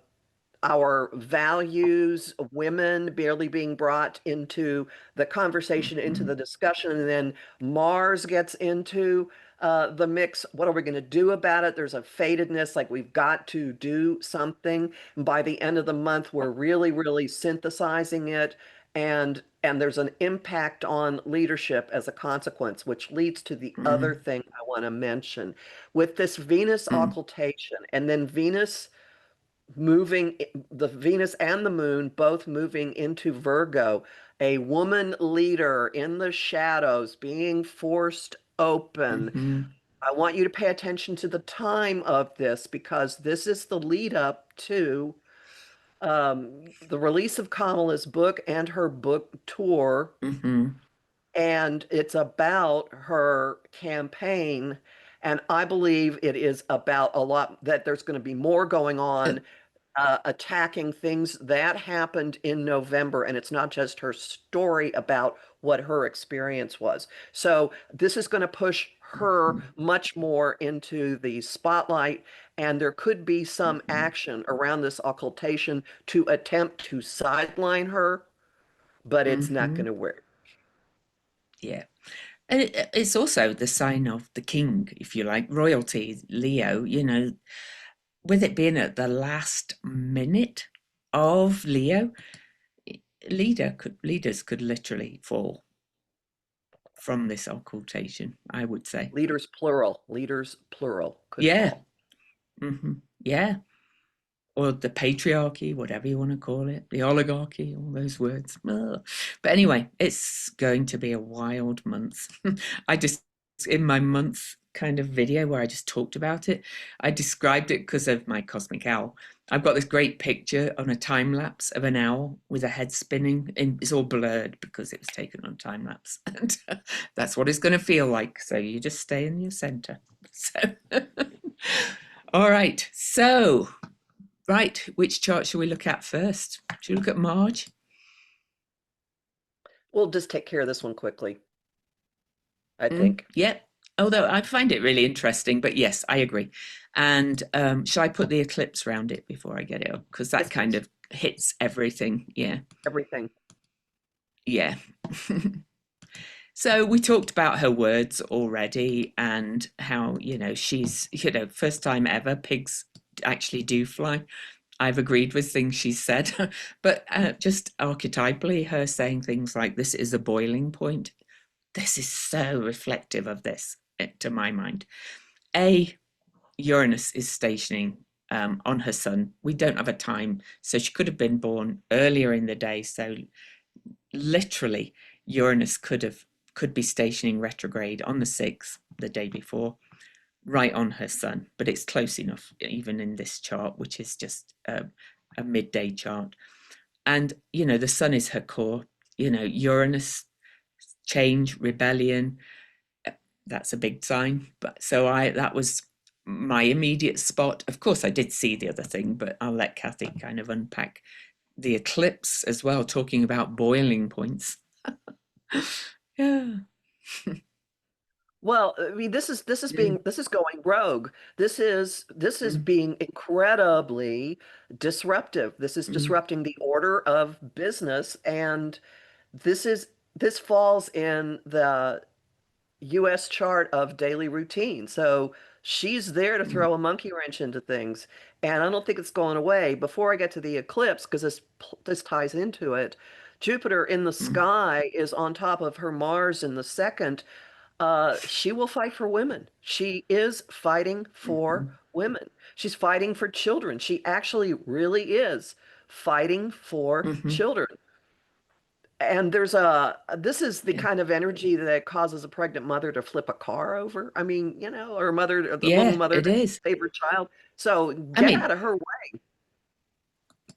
Speaker 2: our values, women barely being brought into the conversation, into
Speaker 1: mhm,
Speaker 2: the discussion, and then Mars gets into the mix. What are we going to do about it? There's a fatedness, like we've got to do something. And by the end of the month, we're really, really synthesizing it, and there's an impact on leadership as a consequence, which leads to the other
Speaker 1: mm,
Speaker 2: thing I want to mention. With this Venus
Speaker 1: mm,
Speaker 2: occultation, and then Venus moving, the Venus and the moon both moving into Virgo, a woman leader in the shadows being forced open.
Speaker 1: mhm,
Speaker 2: I want you to pay attention to the time of this because this is the lead up to the release of Kamala's book and her book tour,
Speaker 1: Hmm.
Speaker 2: and it's about her campaign. And I believe it is about a lot that there's going to be more going on, attacking things that happened in November. And it's not just her story about what her experience was. So this is going to push her
Speaker 1: Hmm.
Speaker 2: much more into the spotlight. And there could be some
Speaker 1: Hmm.
Speaker 2: action around this occultation to attempt to sideline her, but it's not
Speaker 1: Hmm.
Speaker 2: going to work.
Speaker 1: Yeah. And it's also the sign of the king, if you like, royalty, Leo, with it being at the last minute of Leo, leaders could literally fall from this occultation, I would say.
Speaker 2: Leaders plural could
Speaker 1: Yeah.
Speaker 2: fall.
Speaker 1: Hmm. Yeah. Or the patriarchy, whatever you want to call it, the oligarchy, all those words. Ugh. But anyway, it's going to be a wild month. I just, in my month kind of video where I just talked about it, I described it because of my cosmic owl. I've got this great picture on a time lapse of an owl with a head spinning, and it's all blurred because it was taken on time lapse. And that's what it's going to feel like. So you just stay in your center. So, all right. So, right, which chart shall we look at first? Should we look at Marge?
Speaker 2: We'll just take care of this one quickly, I
Speaker 1: Mm,
Speaker 2: think.
Speaker 1: yeah. Although I find it really interesting, but yes, I agree. And shall I put the eclipse round it before I get it up? Because that
Speaker 2: Yes,
Speaker 1: kind
Speaker 2: please.
Speaker 1: of hits everything. Yeah.
Speaker 2: Everything.
Speaker 1: Yeah. So we talked about her words already and how, she's, first time ever pigs actually do fly. I've agreed with things she's said, but just archetypally, her saying things like, this is a boiling point. This is so reflective of this, to my mind. A, Uranus is stationing on her sun. We don't have a time, so she could have been born earlier in the day. So literally, Uranus could be stationing retrograde on the 6th, the day before, right on her sun. But it's close enough, even in this chart, which is just a midday chart. And the sun is her core. Uranus, change, rebellion, that's a big sign. But so I that was my immediate spot. Of course, I did see the other thing, but I'll let Kathy kind of unpack the eclipse as well, talking about boiling points. Yeah.
Speaker 2: Well, I mean,
Speaker 1: Mm,
Speaker 2: this is going rogue. This is
Speaker 1: mm,
Speaker 2: being incredibly disruptive. This is
Speaker 1: mm,
Speaker 2: disrupting the order of business, and this is this falls in the US chart of daily routine. So she's there to
Speaker 1: mm,
Speaker 2: throw a monkey wrench into things. And I don't think it's going away. Before I get to the eclipse, because this ties into it, Jupiter in the
Speaker 1: mm,
Speaker 2: sky is on top of her Mars in the second. She will fight for women. She is fighting for
Speaker 1: mm,
Speaker 2: women. She's fighting for children. She actually really is fighting for
Speaker 1: mm,
Speaker 2: children. And this is the
Speaker 1: yeah.
Speaker 2: kind of energy that causes a pregnant mother to flip a car over. I mean, or a mother, the little
Speaker 1: Yeah,
Speaker 2: mother
Speaker 1: it
Speaker 2: to
Speaker 1: is.
Speaker 2: save her child. So
Speaker 1: I
Speaker 2: get
Speaker 1: mean,
Speaker 2: out of her way,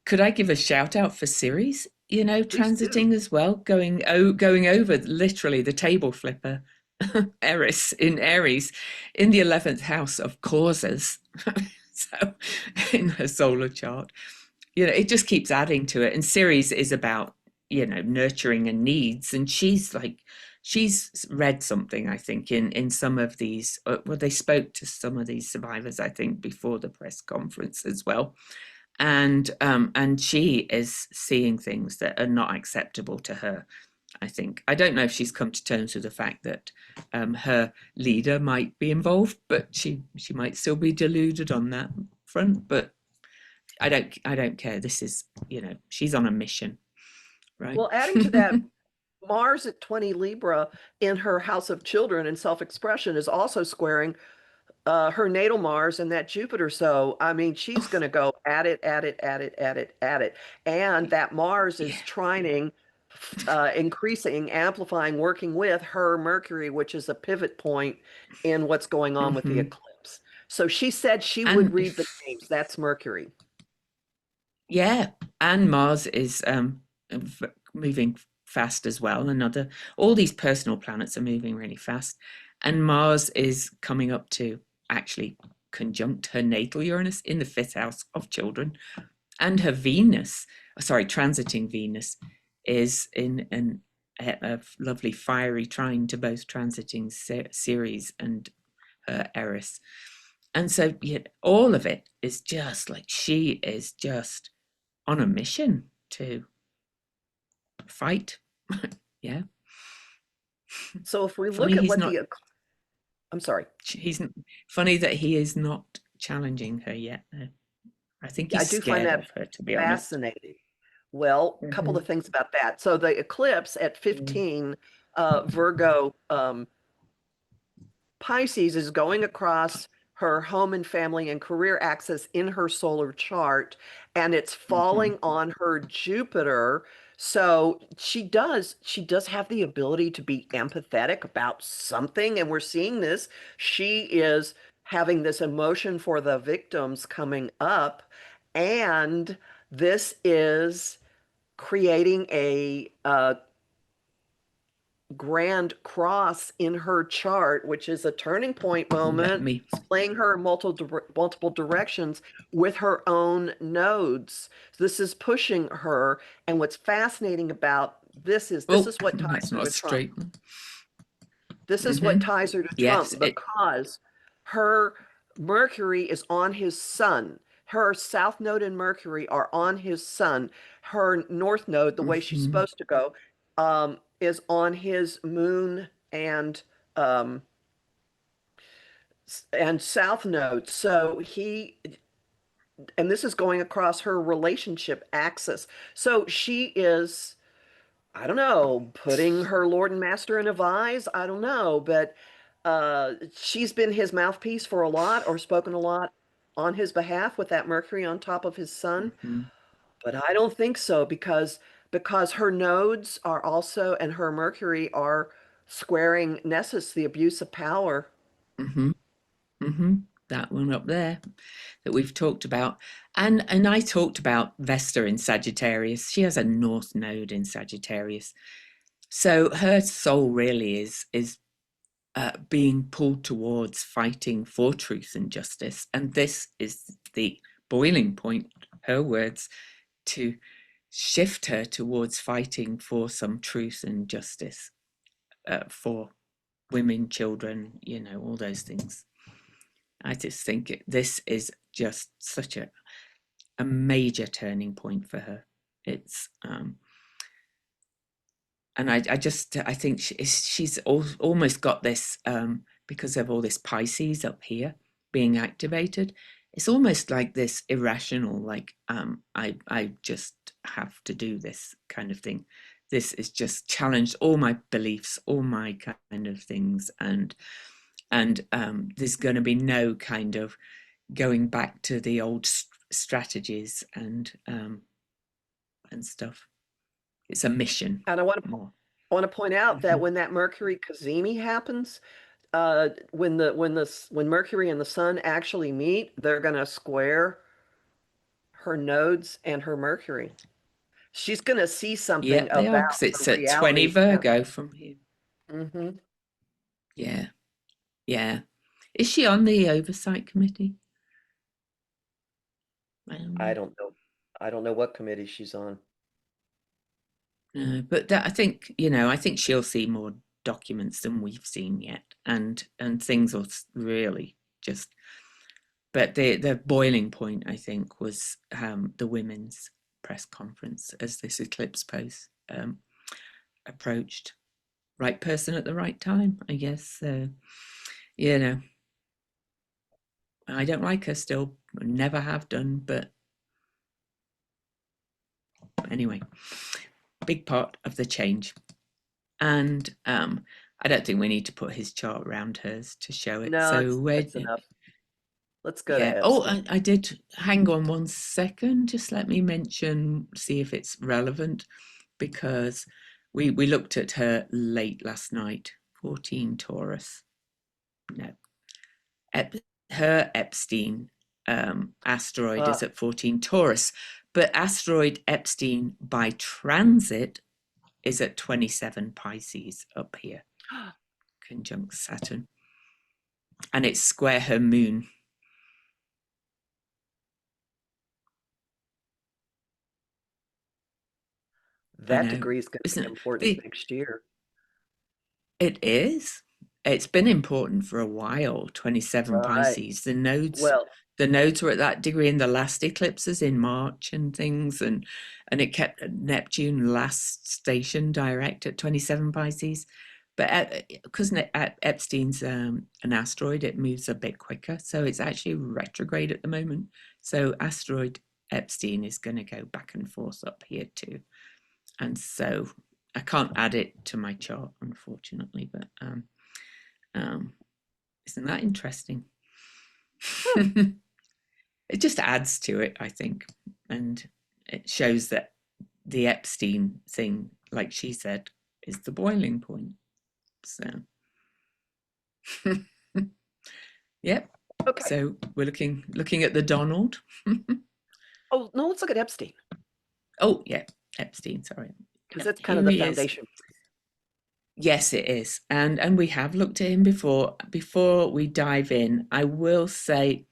Speaker 1: could I give a shout out for Ceres?
Speaker 2: please do.
Speaker 1: Transiting as well, going over literally the table flipper, Eris in Aries, in the 11th house of causes. So, in her solar chart, it just keeps adding to it. And Ceres is about nurturing and needs, and she's read something, I think, in some of these. Well, they spoke to some of these survivors, I think, before the press conference as well, and she is seeing things that are not acceptable to her. I think I don't know if she's come to terms with the fact that her leader might be involved, but she might still be deluded on that front. But I don't care. This is she's on a mission, right?
Speaker 2: Well, adding to that, Mars at 20 Libra in her house of children and self-expression is also squaring her natal Mars and that Jupiter. So, I mean, she's going to go at it, at it, at it, at it, at it. And that Mars
Speaker 1: Yeah.
Speaker 2: is trining, increasing, amplifying, working with her Mercury, which is a pivot point in what's going on with the
Speaker 1: Hmm.
Speaker 2: eclipse. So she said she would
Speaker 1: And
Speaker 2: read the
Speaker 1: if
Speaker 2: names. That's Mercury.
Speaker 1: Yeah, and Mars is moving fast as well. All these personal planets are moving really fast, and Mars is coming up to actually conjunct her natal Uranus in the fifth house of children, and her Venus, sorry, transiting Venus, is in a lovely fiery trine to both transiting Ceres and her Eris. And so yeah, all of it is just like she is just on a mission to fight. Yeah.
Speaker 2: So if we look
Speaker 1: Funny
Speaker 2: at
Speaker 1: he's
Speaker 2: what
Speaker 1: not,
Speaker 2: I'm sorry.
Speaker 1: he's funny that he is not challenging her yet. I think
Speaker 2: I
Speaker 1: he's
Speaker 2: do find
Speaker 1: scared
Speaker 2: that
Speaker 1: of her, to be honest.
Speaker 2: fascinating. Well, a couple
Speaker 1: Mm-hmm.
Speaker 2: of things about that. So the eclipse at 15, Virgo, Pisces is going across her home and family and career axis in her solar chart, and it's
Speaker 1: Mm-hmm.
Speaker 2: falling on her Jupiter. So she does have the ability to be empathetic about something, and we're seeing this. She is having this emotion for the victims coming up, and this is creating a grand cross in her chart, which is a turning point
Speaker 1: Let
Speaker 2: moment,
Speaker 1: me.
Speaker 2: displaying her in multiple directions with her own nodes. This is pushing her. And what's fascinating about this
Speaker 1: Oh,
Speaker 2: is what ties
Speaker 1: that's
Speaker 2: her
Speaker 1: not a
Speaker 2: to Trump.
Speaker 1: straight one.
Speaker 2: This is what
Speaker 1: Mm-hmm.
Speaker 2: ties her to
Speaker 1: Yes,
Speaker 2: Trump
Speaker 1: it.
Speaker 2: because her Mercury is on his sun. Her south node and Mercury are on his sun. Her north node, the way she's
Speaker 1: Mm-hmm.
Speaker 2: supposed to go, is on his moon um, and south node. So and this is going across her relationship axis. So she is, I don't know, putting her Lord and Master in a vise. I don't know, but she's been his mouthpiece for a lot or spoken a lot on his behalf with that Mercury on top of his sun.
Speaker 1: Mm-hmm.
Speaker 2: But I don't think so because her nodes are also and her Mercury are squaring Nessus, the abuse of power.
Speaker 1: Mm-hmm. Mm-hmm. That one up there that we've talked about. And I talked about Vesta in Sagittarius. She has a North Node in Sagittarius. So her soul really is being pulled towards fighting for truth and justice. And this is the boiling point, her words, to shift her towards fighting for some truth and justice for women, children, all those things. I just think this is just such a major turning point for her. It's and I think she's almost got this because of all this Pisces up here being activated. It's almost like this irrational, like I just have to do this kind of thing. This is just challenged all my beliefs, all my kind of things, and there's going to be no kind of going back to the old strategies and stuff. It's a mission
Speaker 2: And
Speaker 1: more.
Speaker 2: I want to point out that
Speaker 1: Mm-hmm.
Speaker 2: when that Mercury cazimi happens, when Mercury and the Sun actually meet, they're going to square her nodes and her Mercury. She's going to see something
Speaker 1: Yep, they are, because
Speaker 2: about the
Speaker 1: it's at 20
Speaker 2: reality. Yeah.
Speaker 1: Virgo from here.
Speaker 2: Hmm.
Speaker 1: Yeah, yeah. Is she on the oversight committee? I don't
Speaker 2: I
Speaker 1: know.
Speaker 2: don't know. I don't know what committee she's on.
Speaker 1: No, but I think, I think she'll see more documents than we've seen yet, and things will really just. But the boiling point, I think, was the women's press conference as this eclipse post approached. Right person at the right time, I guess. So, you know, I don't like her still, never have done, but anyway, big part of the change. And I don't think we need to put his chart around hers to show it.
Speaker 2: No,
Speaker 1: So where,
Speaker 2: that's enough. Let's go to
Speaker 1: yeah. Oh,
Speaker 2: Epstein.
Speaker 1: I did. Hang on one second. Just let me mention, see if it's relevant, because we looked at her late last night. 14 Taurus. No, Ep- her Epstein asteroid is
Speaker 2: Ah,
Speaker 1: at 14 Taurus, But asteroid Epstein by transit is at 27 Pisces up here, conjunct Saturn, and it's square her moon. I
Speaker 2: That
Speaker 1: know,
Speaker 2: degree is going to be
Speaker 1: isn't it?
Speaker 2: important next year.
Speaker 1: It is. It's been important for a while. 27
Speaker 2: Right.
Speaker 1: Pisces. The nodes were at that degree in the last eclipses in March and things, and it kept Neptune last station direct at 27 Pisces. But because Epstein's an asteroid, it moves a bit quicker, so it's actually retrograde at the moment. So asteroid Epstein is going to go back and forth up here too, and so I can't add it to my chart, unfortunately, but um, isn't that interesting?
Speaker 2: Hmm.
Speaker 1: It just adds to it, I think, and it shows that the Epstein thing, like she said, is the boiling point. So, yep.
Speaker 2: Okay.
Speaker 1: So we're looking at the Donald.
Speaker 2: Oh, no, let's look at Epstein
Speaker 1: Oh, yeah, Epstein. Sorry.
Speaker 2: because
Speaker 1: Yeah,
Speaker 2: that's kind of
Speaker 1: here
Speaker 2: the
Speaker 1: he is.
Speaker 2: foundation.
Speaker 1: Yes, it is, and we have looked at him before. Before we dive in, I will say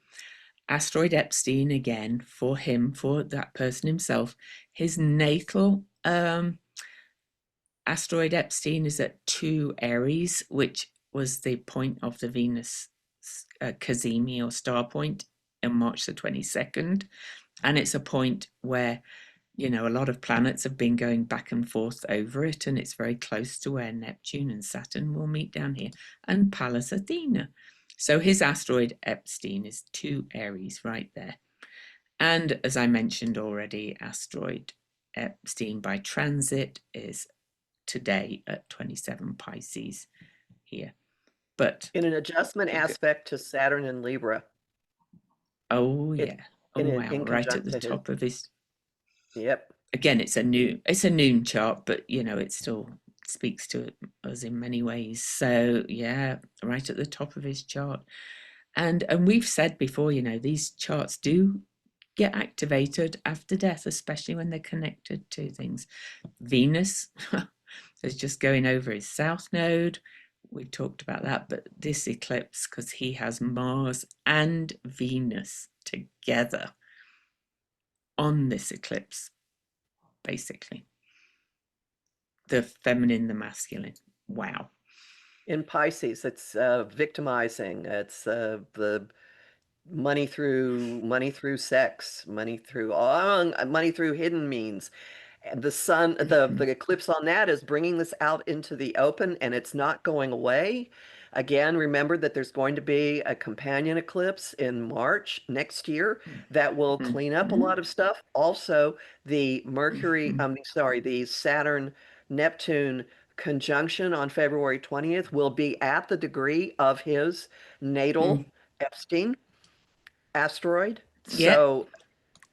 Speaker 1: asteroid Epstein again for him, for that person himself. His natal asteroid Epstein is at 2 Aries, which was the point of the Venus Cazimi or star point on March the 22nd. And it's a point where, a lot of planets have been going back and forth over it, and it's very close to where Neptune and Saturn will meet down here, and Pallas Athena. So his asteroid Epstein is 2 Aries right there. And as I mentioned already, asteroid Epstein by transit is today at 27 Pisces here. But
Speaker 2: In an adjustment aspect to Saturn and Libra,
Speaker 1: oh
Speaker 2: it's
Speaker 1: yeah, oh
Speaker 2: in
Speaker 1: wow, right at
Speaker 2: conjunct
Speaker 1: the
Speaker 2: to his.
Speaker 1: top of his.
Speaker 2: Yep.
Speaker 1: Again, it's a noon chart, but it still speaks to us in many ways. So yeah, right at the top of his chart. And we've said before, these charts do get activated after death, especially when they're connected to things. Venus is just going over his south node. We talked about that, but this eclipse, because he has Mars and Venus together on this eclipse, basically. The feminine, the masculine. Wow.
Speaker 2: In Pisces, it's victimizing. It's the money through sex, money through hidden means. And the sun,
Speaker 1: Mm-hmm.
Speaker 2: the eclipse on that is bringing this out into the open, and it's not going away. Again, remember that there's going to be a companion eclipse in March next year that will clean up a
Speaker 1: Mm-hmm.
Speaker 2: lot of stuff. Also, the Mercury,
Speaker 1: Mm-hmm.
Speaker 2: sorry, the Saturn Neptune conjunction on February 20th will be at the degree of his natal Epstein asteroid.
Speaker 1: Yep.
Speaker 2: So,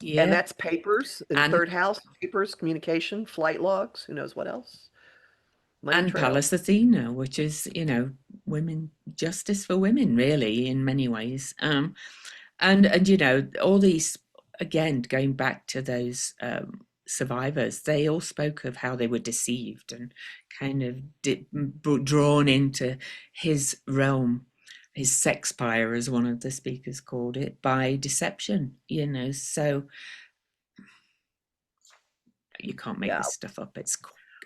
Speaker 2: and
Speaker 1: Yep.
Speaker 2: that's papers in
Speaker 1: And
Speaker 2: third house, papers, communication, flight logs, who knows what else? Money
Speaker 1: and
Speaker 2: trail.
Speaker 1: Pallas Athena, which is, women justice for women, really, in many ways. And all these, again, going back to those survivors, they all spoke of how they were deceived and kind of drawn into his realm, his sexpire, as one of the speakers called it, by deception. So you can't make
Speaker 2: Yeah.
Speaker 1: this stuff up. It's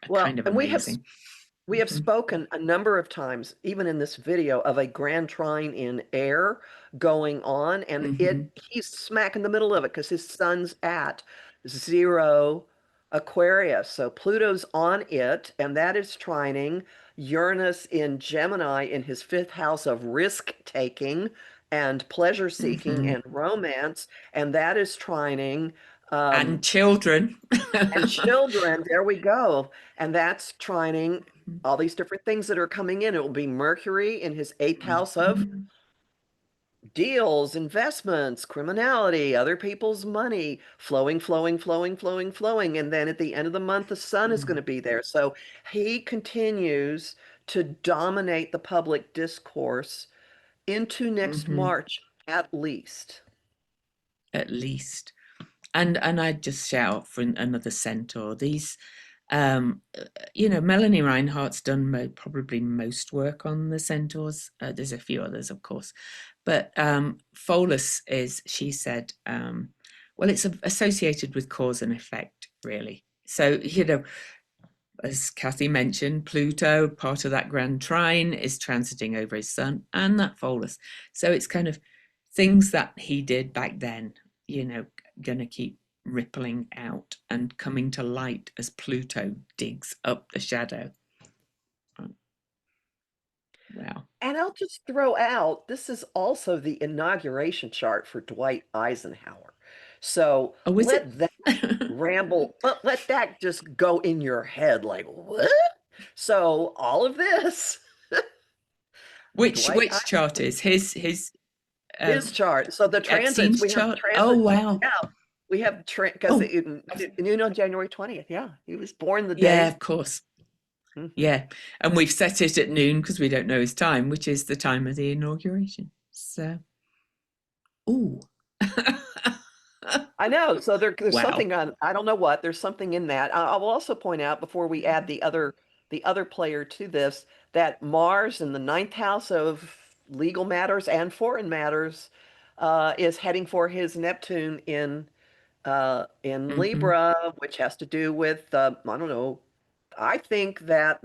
Speaker 2: Well,
Speaker 1: kind of
Speaker 2: and
Speaker 1: amazing.
Speaker 2: we have
Speaker 1: Mm-hmm.
Speaker 2: spoken a number of times, even in this video, of a grand trine in air going on, and
Speaker 1: Mm-hmm.
Speaker 2: he's smack in the middle of it because his sun's at 0 Aquarius. So Pluto's on it, and that is trining Uranus in Gemini in his fifth house of risk taking and pleasure seeking
Speaker 1: Mm-hmm.
Speaker 2: and romance, and that is trining um,
Speaker 1: And children.
Speaker 2: and children, there we go. And that's trining all these different things that are coming in. It will be Mercury in his eighth house of
Speaker 1: Mhm.
Speaker 2: deals, investments, criminality, other people's money, flowing, flowing, flowing, flowing, flowing. And then at the end of the month, the sun is going to be there. So he continues to dominate the public discourse into next
Speaker 1: Mhm.
Speaker 2: March, at least.
Speaker 1: At least. And I'd just shout for another centaur. These, um, Melanie Reinhardt's done probably most work on the centaurs. There's a few others, of course, but Pholus is, she said, well, it's associated with cause and effect, really. So, as Kathy mentioned, Pluto, part of that grand trine, is transiting over his sun and that Pholus. So it's kind of things that he did back then, going to keep rippling out and coming to light as Pluto digs up the shadow. Wow.
Speaker 2: And I'll just throw out, this is also the inauguration chart for Dwight Eisenhower. So
Speaker 1: Oh, is it?
Speaker 2: let that ramble, let that just go in your head like, what? So all of this,
Speaker 1: which
Speaker 2: Dwight,
Speaker 1: which chart is
Speaker 2: his
Speaker 1: um,
Speaker 2: chart. So the transits,
Speaker 1: Epstein's
Speaker 2: we have the
Speaker 1: chart? Oh,
Speaker 2: transit.
Speaker 1: wow.
Speaker 2: Yeah, we have because
Speaker 1: Oh,
Speaker 2: January 20th. Yeah, he was born the
Speaker 1: yeah,
Speaker 2: day.
Speaker 1: of course.
Speaker 2: Mhm.
Speaker 1: Yeah, and we've set it at noon because we don't know his time, which is the time of the inauguration. So, ooh,
Speaker 2: I know. So there's
Speaker 1: wow.
Speaker 2: something on, I don't know what, there's something in that. I will also point out before we add the other player to this that Mars in the ninth house of legal matters and foreign matters is heading for his Neptune in
Speaker 1: Hmm.
Speaker 2: Libra, which has to do with I don't know. I think that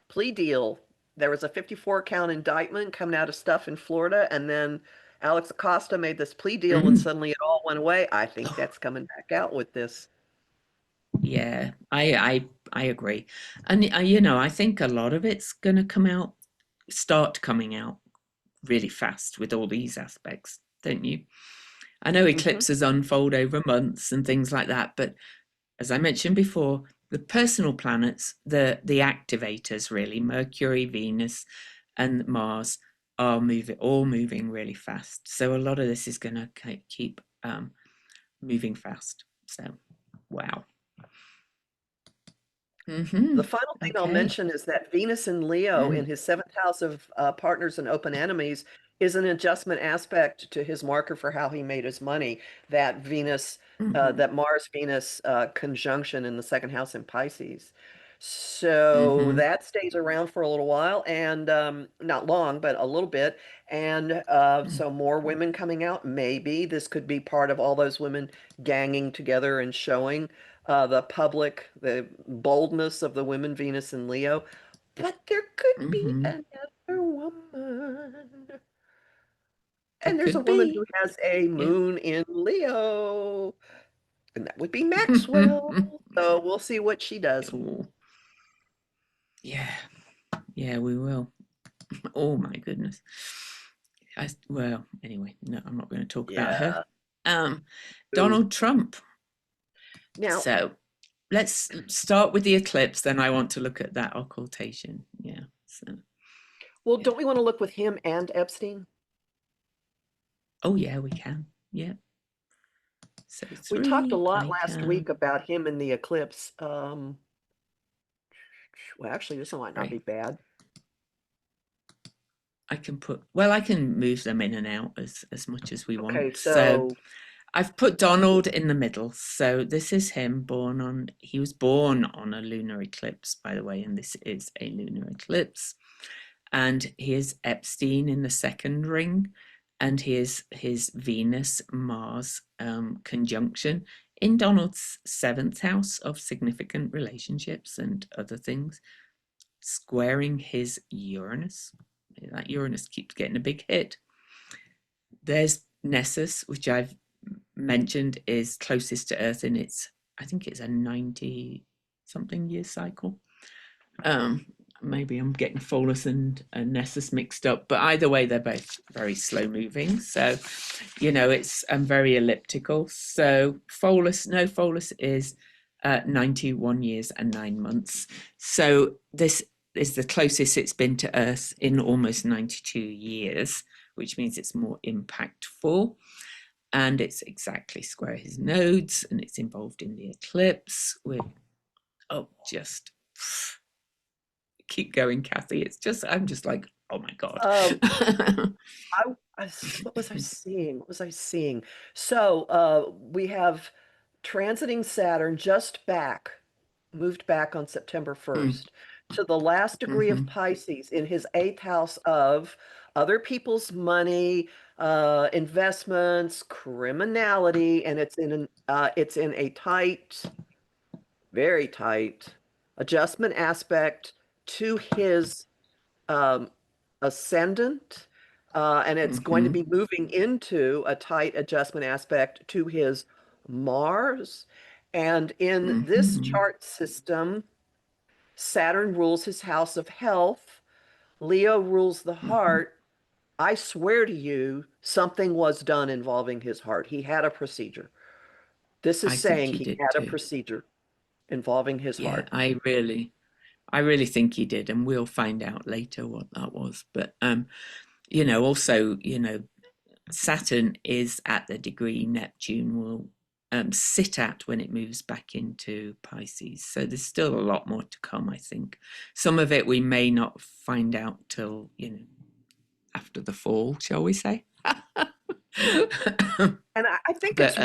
Speaker 2: plea deal. There was a 54 count indictment coming out of stuff in Florida, and then Alex Acosta made this plea deal, and
Speaker 1: Mm.
Speaker 2: suddenly it all went away. I think
Speaker 1: Oh,
Speaker 2: that's coming back out with this.
Speaker 1: yeah, I agree, and I think a lot of it's going to start coming out really fast with all these aspects, don't you? I know
Speaker 2: Hmm.
Speaker 1: eclipses unfold over months and things like that, but as I mentioned before, the personal planets, the activators really, Mercury, Venus, and Mars are moving really fast. So a lot of this is going to keep moving fast. So, wow.
Speaker 2: The
Speaker 1: Hmm.
Speaker 2: final thing I'll
Speaker 1: Okay.
Speaker 2: mention is that Venus in Leo in
Speaker 1: Mm.
Speaker 2: his seventh house of partners and open enemies is an adjustment aspect to his marker for how he made his money. That
Speaker 1: Hmm.
Speaker 2: that Mars Venus conjunction in the second house in Pisces. So
Speaker 1: Hmm.
Speaker 2: that stays around for a little while and not long, but a little bit. And so more women coming out. Maybe this could be part of all those women ganging together and showing the public, the boldness of the women, Venus and Leo. But there could be
Speaker 1: Hmm.
Speaker 2: another woman.
Speaker 1: There
Speaker 2: And there's a
Speaker 1: could
Speaker 2: woman who
Speaker 1: be.
Speaker 2: has a
Speaker 1: Yeah.
Speaker 2: moon in Leo, and that would be Maxwell. So we'll see what she does.
Speaker 1: Oh, yeah. Yeah, we will. Oh my goodness. Well, anyway, no, I'm not going to talk about her.
Speaker 2: Yeah.
Speaker 1: Um,
Speaker 2: Ooh.
Speaker 1: Donald Trump.
Speaker 2: Now,
Speaker 1: So let's start with the eclipse. Then I want to look at that occultation. Yeah. So
Speaker 2: well,
Speaker 1: yeah.
Speaker 2: don't we want to look with him and Epstein?
Speaker 1: Oh yeah, we can. Yeah. So
Speaker 2: We talked a
Speaker 1: three.
Speaker 2: lot
Speaker 1: I
Speaker 2: last
Speaker 1: can.
Speaker 2: week about him in the eclipse. Well, actually, this one might not be
Speaker 1: Sorry.
Speaker 2: bad.
Speaker 1: I can put. Well, I can move them in and out as much as we
Speaker 2: Okay,
Speaker 1: want. So
Speaker 2: so
Speaker 1: I've put Donald in the middle. So this is him born on. He was born on a lunar eclipse, by the way, and this is a lunar eclipse. And here's Epstein in the second ring, and here's his Venus Mars conjunction in Donald's seventh house of significant relationships and other things, squaring his Uranus. That Uranus keeps getting a big hit. There's Nessus, which I've mentioned is closest to Earth in its, I think it's a 90 something year cycle. Um, Maybe I'm getting Pholus and Nessus mixed up, but either way, they're both very slow moving. So, it's very elliptical. So, Pholus, no, Pholus is 91 years and 9 months. So, this is the closest it's been to Earth in almost 92 years, which means it's more impactful. And it's exactly square his nodes, and it's involved in the eclipse. Just keep going, Kathy. I'm just like, Oh my God.
Speaker 2: Um, what was I seeing? What was I seeing? So we have transiting Saturn just moved back on September
Speaker 1: Mm,
Speaker 2: 1st to the last degree of
Speaker 1: hmm
Speaker 2: Pisces in his eighth house of other people's money, investments, criminality, and it's in a tight, very tight adjustment aspect to his um, ascendant, and it's going to
Speaker 1: hmm
Speaker 2: be moving into a tight adjustment aspect to his Mars. And in this
Speaker 1: hmm
Speaker 2: chart system, Saturn rules his house of health, Leo rules the
Speaker 1: hmm
Speaker 2: heart. I swear to you, something was done involving his heart. He had a procedure. This is
Speaker 1: I think
Speaker 2: saying
Speaker 1: he
Speaker 2: he
Speaker 1: did
Speaker 2: had a
Speaker 1: too.
Speaker 2: procedure involving his
Speaker 1: Yeah,
Speaker 2: heart.
Speaker 1: I really think he did, and we'll find out later what that was. But also, Saturn is at the degree Neptune will sit at when it moves back into Pisces. So there's still a lot more to come, I think. Some of it we may not find out till, after the fall, shall we say?
Speaker 2: And
Speaker 1: but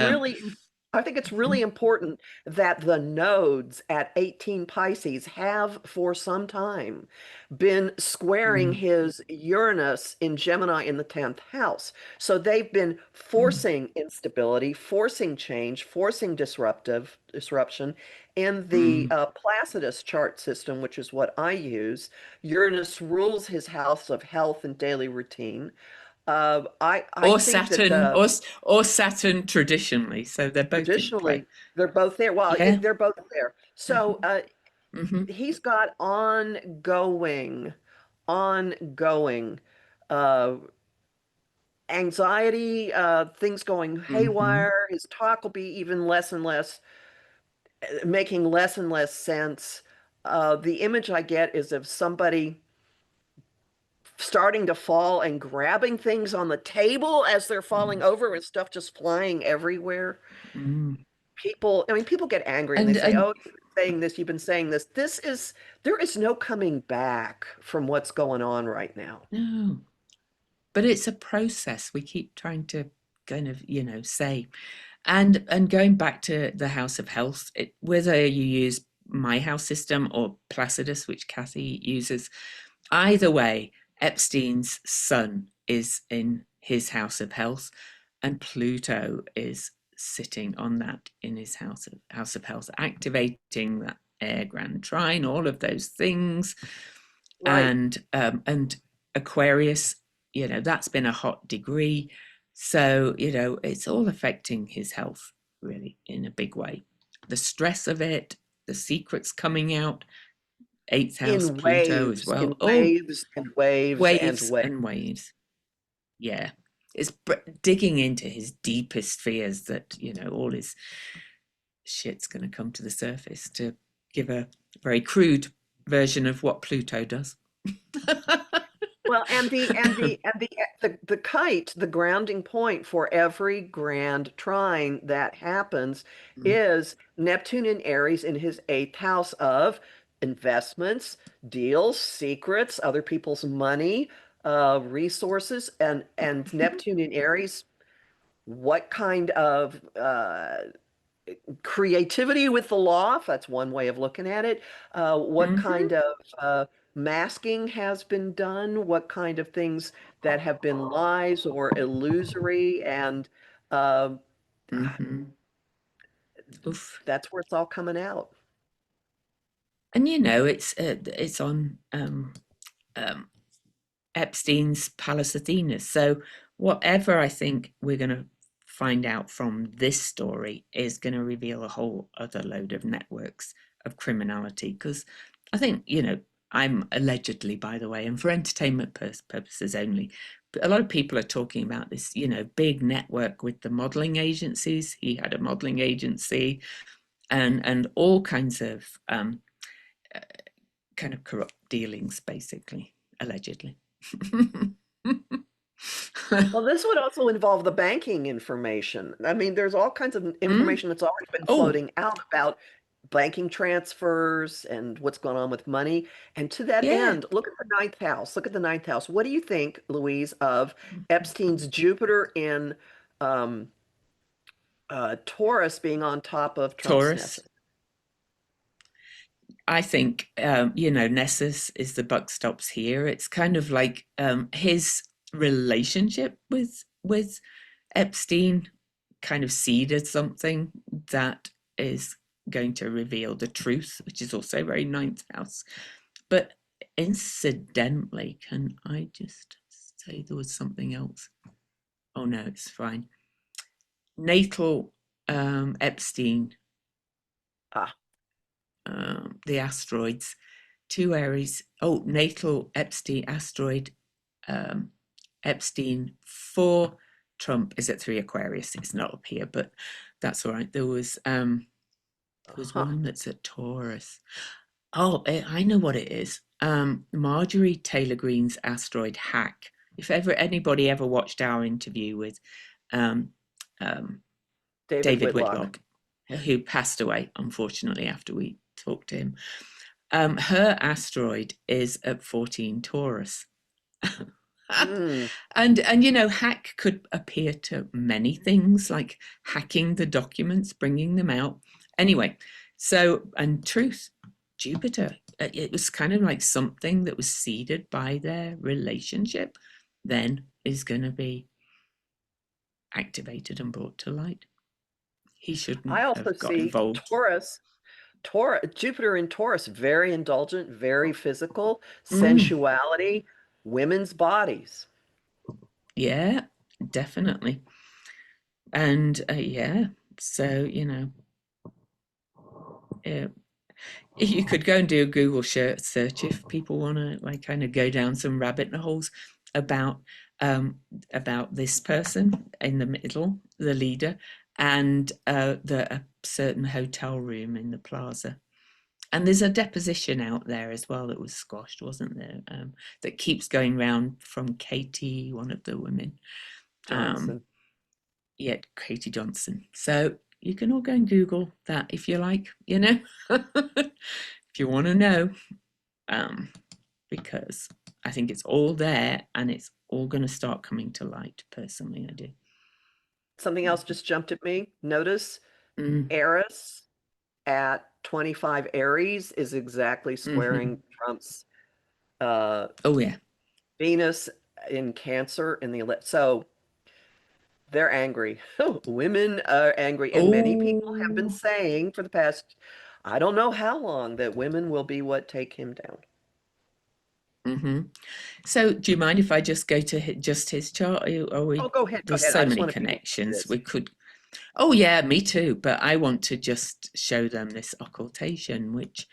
Speaker 2: I think it's really important that the nodes at 18 Pisces have for some time been squaring
Speaker 1: mm,
Speaker 2: his Uranus in Gemini in the 10th house. So they've been
Speaker 1: mm,
Speaker 2: forcing instability, forcing change, forcing disruption. In the
Speaker 1: mm.
Speaker 2: Placidus chart system, which is what I use, Uranus rules his house of health and daily routine. I
Speaker 1: Or
Speaker 2: think that
Speaker 1: Saturn, or Saturn traditionally. So they're both in play.
Speaker 2: traditionally they're both there. Well,
Speaker 1: Yeah.
Speaker 2: they're both there. So
Speaker 1: hmm
Speaker 2: he's got ongoing uh, anxiety, things going
Speaker 1: hmm
Speaker 2: haywire. His talk will be even less and less, making less and less sense. The image I get is of somebody starting to fall and grabbing things on the table as they're falling over and stuff just flying everywhere.
Speaker 1: mm
Speaker 2: People get angry and they
Speaker 1: And
Speaker 2: say,
Speaker 1: and
Speaker 2: "Oh, you've been saying this, you've been saying this." There is no coming back from what's going on right now.
Speaker 1: no, but it's a process we keep trying to kind of say. And going back to the House of Health, whether you use my house system or Placidus, which Kathy uses, either way, Epstein's son is in his House of Health, and Pluto is sitting on that in his House of Health, activating that air grand trine, all of those things.
Speaker 2: Right.
Speaker 1: And Aquarius, that's been a hot degree. So, it's all affecting his health really in a big way. The stress of it, the secrets coming out, eighth house Pluto as
Speaker 2: In
Speaker 1: well. Oh,
Speaker 2: waves and waves and
Speaker 1: waves
Speaker 2: waves.
Speaker 1: and waves. Yeah. It's digging into his deepest fears that, all his shit's going to come to the surface, to give a very crude version of what Pluto does.
Speaker 2: Well, the kite, the grounding point for every grand trine that happens is Neptune in Aries in his eighth house of investments, deals, secrets, other people's money, resources, and Neptune in Aries. What kind of creativity with the law, if that's one way of looking at it. What
Speaker 1: hmm
Speaker 2: kind of masking has been done? What kind of things that have been lies or illusory? And uh,
Speaker 1: hmm Oof.
Speaker 2: that's where it's all coming out.
Speaker 1: And it's on um, Epstein's Pallas Athena. So whatever I think we're going to find out from this story is going to reveal a whole other load of networks of criminality. Because I think I'm allegedly, by the way, and for entertainment purposes only. But a lot of people are talking about this, big network with the modeling agencies. He had a modeling agency, and all kinds of uh, kind of corrupt dealings, basically, allegedly.
Speaker 2: Well, this would also involve the banking information. I mean, there's all kinds of
Speaker 1: mm.
Speaker 2: information that's already been
Speaker 1: Oh,
Speaker 2: floating out about banking transfers and what's going on with money. And to that
Speaker 1: Yeah.
Speaker 2: end, look at the ninth house. Look at the ninth house. What do you think, Louise, of Epstein's Jupiter in um, Taurus being on top of Trump's
Speaker 1: Taurus.
Speaker 2: Nessus?
Speaker 1: I think Nessus is the buck stops here. It's kind of like his relationship with Epstein kind of seeded something that is going to reveal the truth, which is also very ninth house. But incidentally, can I just say there was something else? Oh no, it's fine. Natal Epstein,
Speaker 2: Ah,
Speaker 1: the asteroids, two Aries. Oh, natal Epstein asteroid, um, Epstein for Trump is at 3 Aquarius. It's not up here, but that's all right. There was
Speaker 2: huh.
Speaker 1: one that's at Taurus. Oh, I know what it is. Marjorie Taylor Greene's asteroid Hack. If ever anybody ever watched our interview with um, um,
Speaker 2: David
Speaker 1: David
Speaker 2: Whitlock.
Speaker 1: Whitlock, who passed away unfortunately after we talked to him, her asteroid is at 14 Taurus.
Speaker 2: Mm.
Speaker 1: And hack could appear to many things, like hacking the documents, bringing them out. Anyway, so, and truth, Jupiter, it was kind of like something that was seeded by their relationship, then is going to be activated and brought to light. He
Speaker 2: I
Speaker 1: shouldn't
Speaker 2: also
Speaker 1: have got
Speaker 2: see
Speaker 1: involved.
Speaker 2: Jupiter in Taurus, very indulgent, very physical,
Speaker 1: Mm,
Speaker 2: sensuality, women's bodies.
Speaker 1: yeah, definitely. And yeah, so uh, you could go and do a Google search if people want to like kind of go down some rabbit holes about um, about this person in the middle, the leader, and a certain hotel room in the plaza. And there's a deposition out there as well that was squashed, wasn't there? That keeps going round from Katie, one of the women. Um,
Speaker 2: Johnson.
Speaker 1: Yet Katie Johnson. So you can all go and Google that if you like, if you want to know, um, because I think it's all there and it's all going to start coming to light. Personally, I do.
Speaker 2: Something else just jumped at me. Notice
Speaker 1: Mm,
Speaker 2: Eris at 25 Aries is exactly
Speaker 1: hmm.
Speaker 2: squaring Trump's uh,
Speaker 1: Oh yeah.
Speaker 2: Venus in Cancer in the so they're angry. Women are angry, and many people have been
Speaker 1: Oh.
Speaker 2: saying for the past, I don't know how long, that women will be what take him down.
Speaker 1: Hmm. So, do you mind if I just go to just his chart? Are
Speaker 2: Oh,
Speaker 1: we?
Speaker 2: go ahead, go
Speaker 1: There's
Speaker 2: ahead.
Speaker 1: so
Speaker 2: I just
Speaker 1: many
Speaker 2: want to see what it
Speaker 1: connections
Speaker 2: is.
Speaker 1: we could. Oh yeah, me too. But I want to just show them this occultation, which,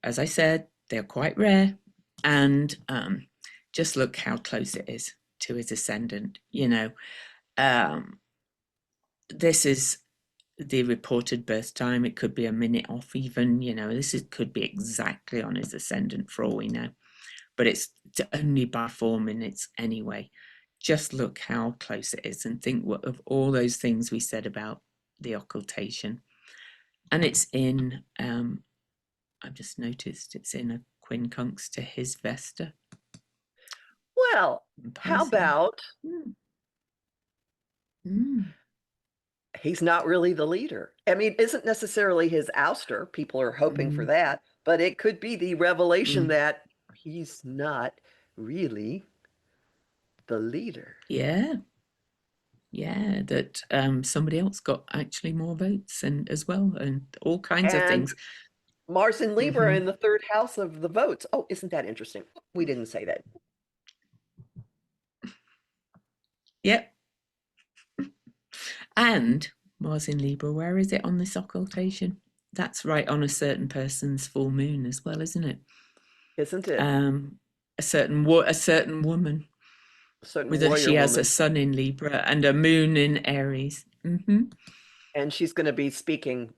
Speaker 1: as I said, they're quite rare, and just look how close it is to his ascendant. Um, this is the reported birth time. It could be a minute off, even. Could be exactly on his ascendant for all we know, but it's only by 4 minutes anyway. Just look how close it is and think of all those things we said about the occultation. And it's in, I've just noticed it's in a quincunx to his Vesta
Speaker 2: Well,
Speaker 1: in
Speaker 2: how
Speaker 1: Pisces.
Speaker 2: about
Speaker 1: Mm, mm,
Speaker 2: he's not really the leader? I mean, isn't necessarily his ouster. People are hoping for
Speaker 1: mm,
Speaker 2: that, but it could be the revelation
Speaker 1: mm.
Speaker 2: that he's not really the leader.
Speaker 1: Yeah, yeah, that somebody else got actually more votes and as well, and all kinds of
Speaker 2: And
Speaker 1: things.
Speaker 2: Mars and Libra
Speaker 1: Hmm.
Speaker 2: in the third house of the votes. Oh, isn't that interesting? We didn't say that.
Speaker 1: Yep. And Mars in Libra, where is it on this occultation? That's right on a certain person's full moon as well, isn't it?
Speaker 2: Isn't it?
Speaker 1: Um, a certain woman
Speaker 2: A certain
Speaker 1: with a she
Speaker 2: warrior
Speaker 1: has a
Speaker 2: woman.
Speaker 1: sun in Libra and a moon in Aries. Hmm.
Speaker 2: And she's going to be speaking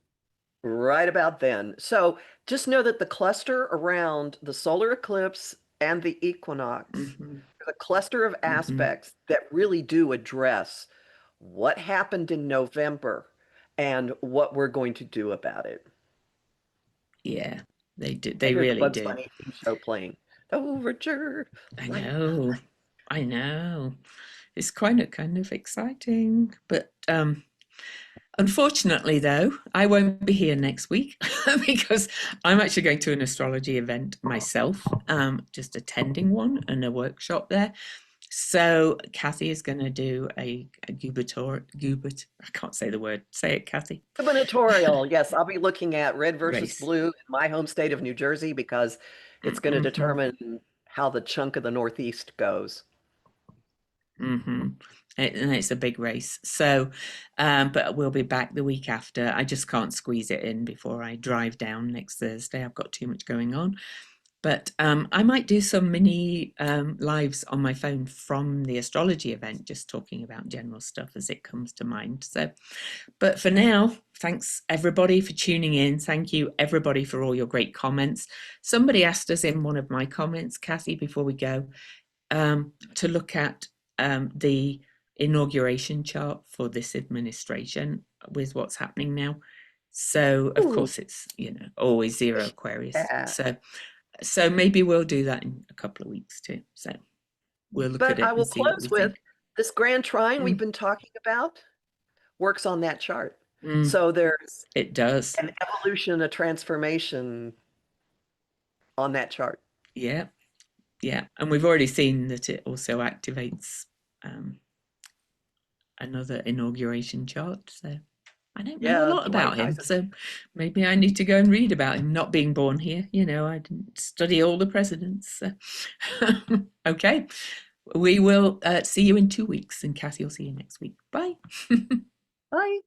Speaker 2: right about then. So just know that the cluster around the solar eclipse and the equinox,
Speaker 1: Hmm.
Speaker 2: the cluster of
Speaker 1: Hmm.
Speaker 2: aspects that really do address what happened in November and what we're going to do about it.
Speaker 1: Yeah, they do.
Speaker 2: I
Speaker 1: They
Speaker 2: hear the
Speaker 1: really
Speaker 2: Bugs
Speaker 1: do.
Speaker 2: Bunny theme show playing. Overture,
Speaker 1: I
Speaker 2: light.
Speaker 1: know. I know. It's kind of exciting, but unfortunately, though, I won't be here next week because I'm actually going to an astrology event myself, just attending one and a workshop there. So Kathy is going to do a I can't say the word. Say it, Kathy.
Speaker 2: Gubernatorial. Yes, I'll be looking at red versus
Speaker 1: Race.
Speaker 2: blue in my home state of New Jersey because it's going to
Speaker 1: Mm-hmm.
Speaker 2: determine how the chunk of the Northeast goes.
Speaker 1: Mm-hmm. And it's a big race. So, but we'll be back the week after. I just can't squeeze it in before I drive down next Thursday. I've got too much going on. But I might do some mini lives on my phone from the astrology event, just talking about general stuff as it comes to mind. So, but for now, thanks everybody for tuning in. Thank you everybody for all your great comments. Somebody asked us in one of my comments, Kathy, before we go, to look at the inauguration chart for this administration with what's happening now. So, of
Speaker 2: Ooh,
Speaker 1: course, it's always zero Aquarius.
Speaker 2: yeah.
Speaker 1: So maybe we'll do that in a couple of weeks too. So we'll look at
Speaker 2: But I
Speaker 1: it and
Speaker 2: will
Speaker 1: see what we
Speaker 2: close with
Speaker 1: think.
Speaker 2: this grand trine we've
Speaker 1: Mm,
Speaker 2: been talking about works on that chart.
Speaker 1: mm,
Speaker 2: So there's
Speaker 1: it does.
Speaker 2: an evolution, a transformation on that chart.
Speaker 1: Yeah, yeah. And we've already seen that it also activates um, another inauguration chart. So I don't know a
Speaker 2: Yeah,
Speaker 1: lot
Speaker 2: Dwight
Speaker 1: about him.
Speaker 2: Eisenhower.
Speaker 1: So maybe I need to go and read about him not being born here. I didn't study all the presidents. So. Okay. We will see you in 2 weeks, and Kathy will see you next week. Bye.
Speaker 2: Bye.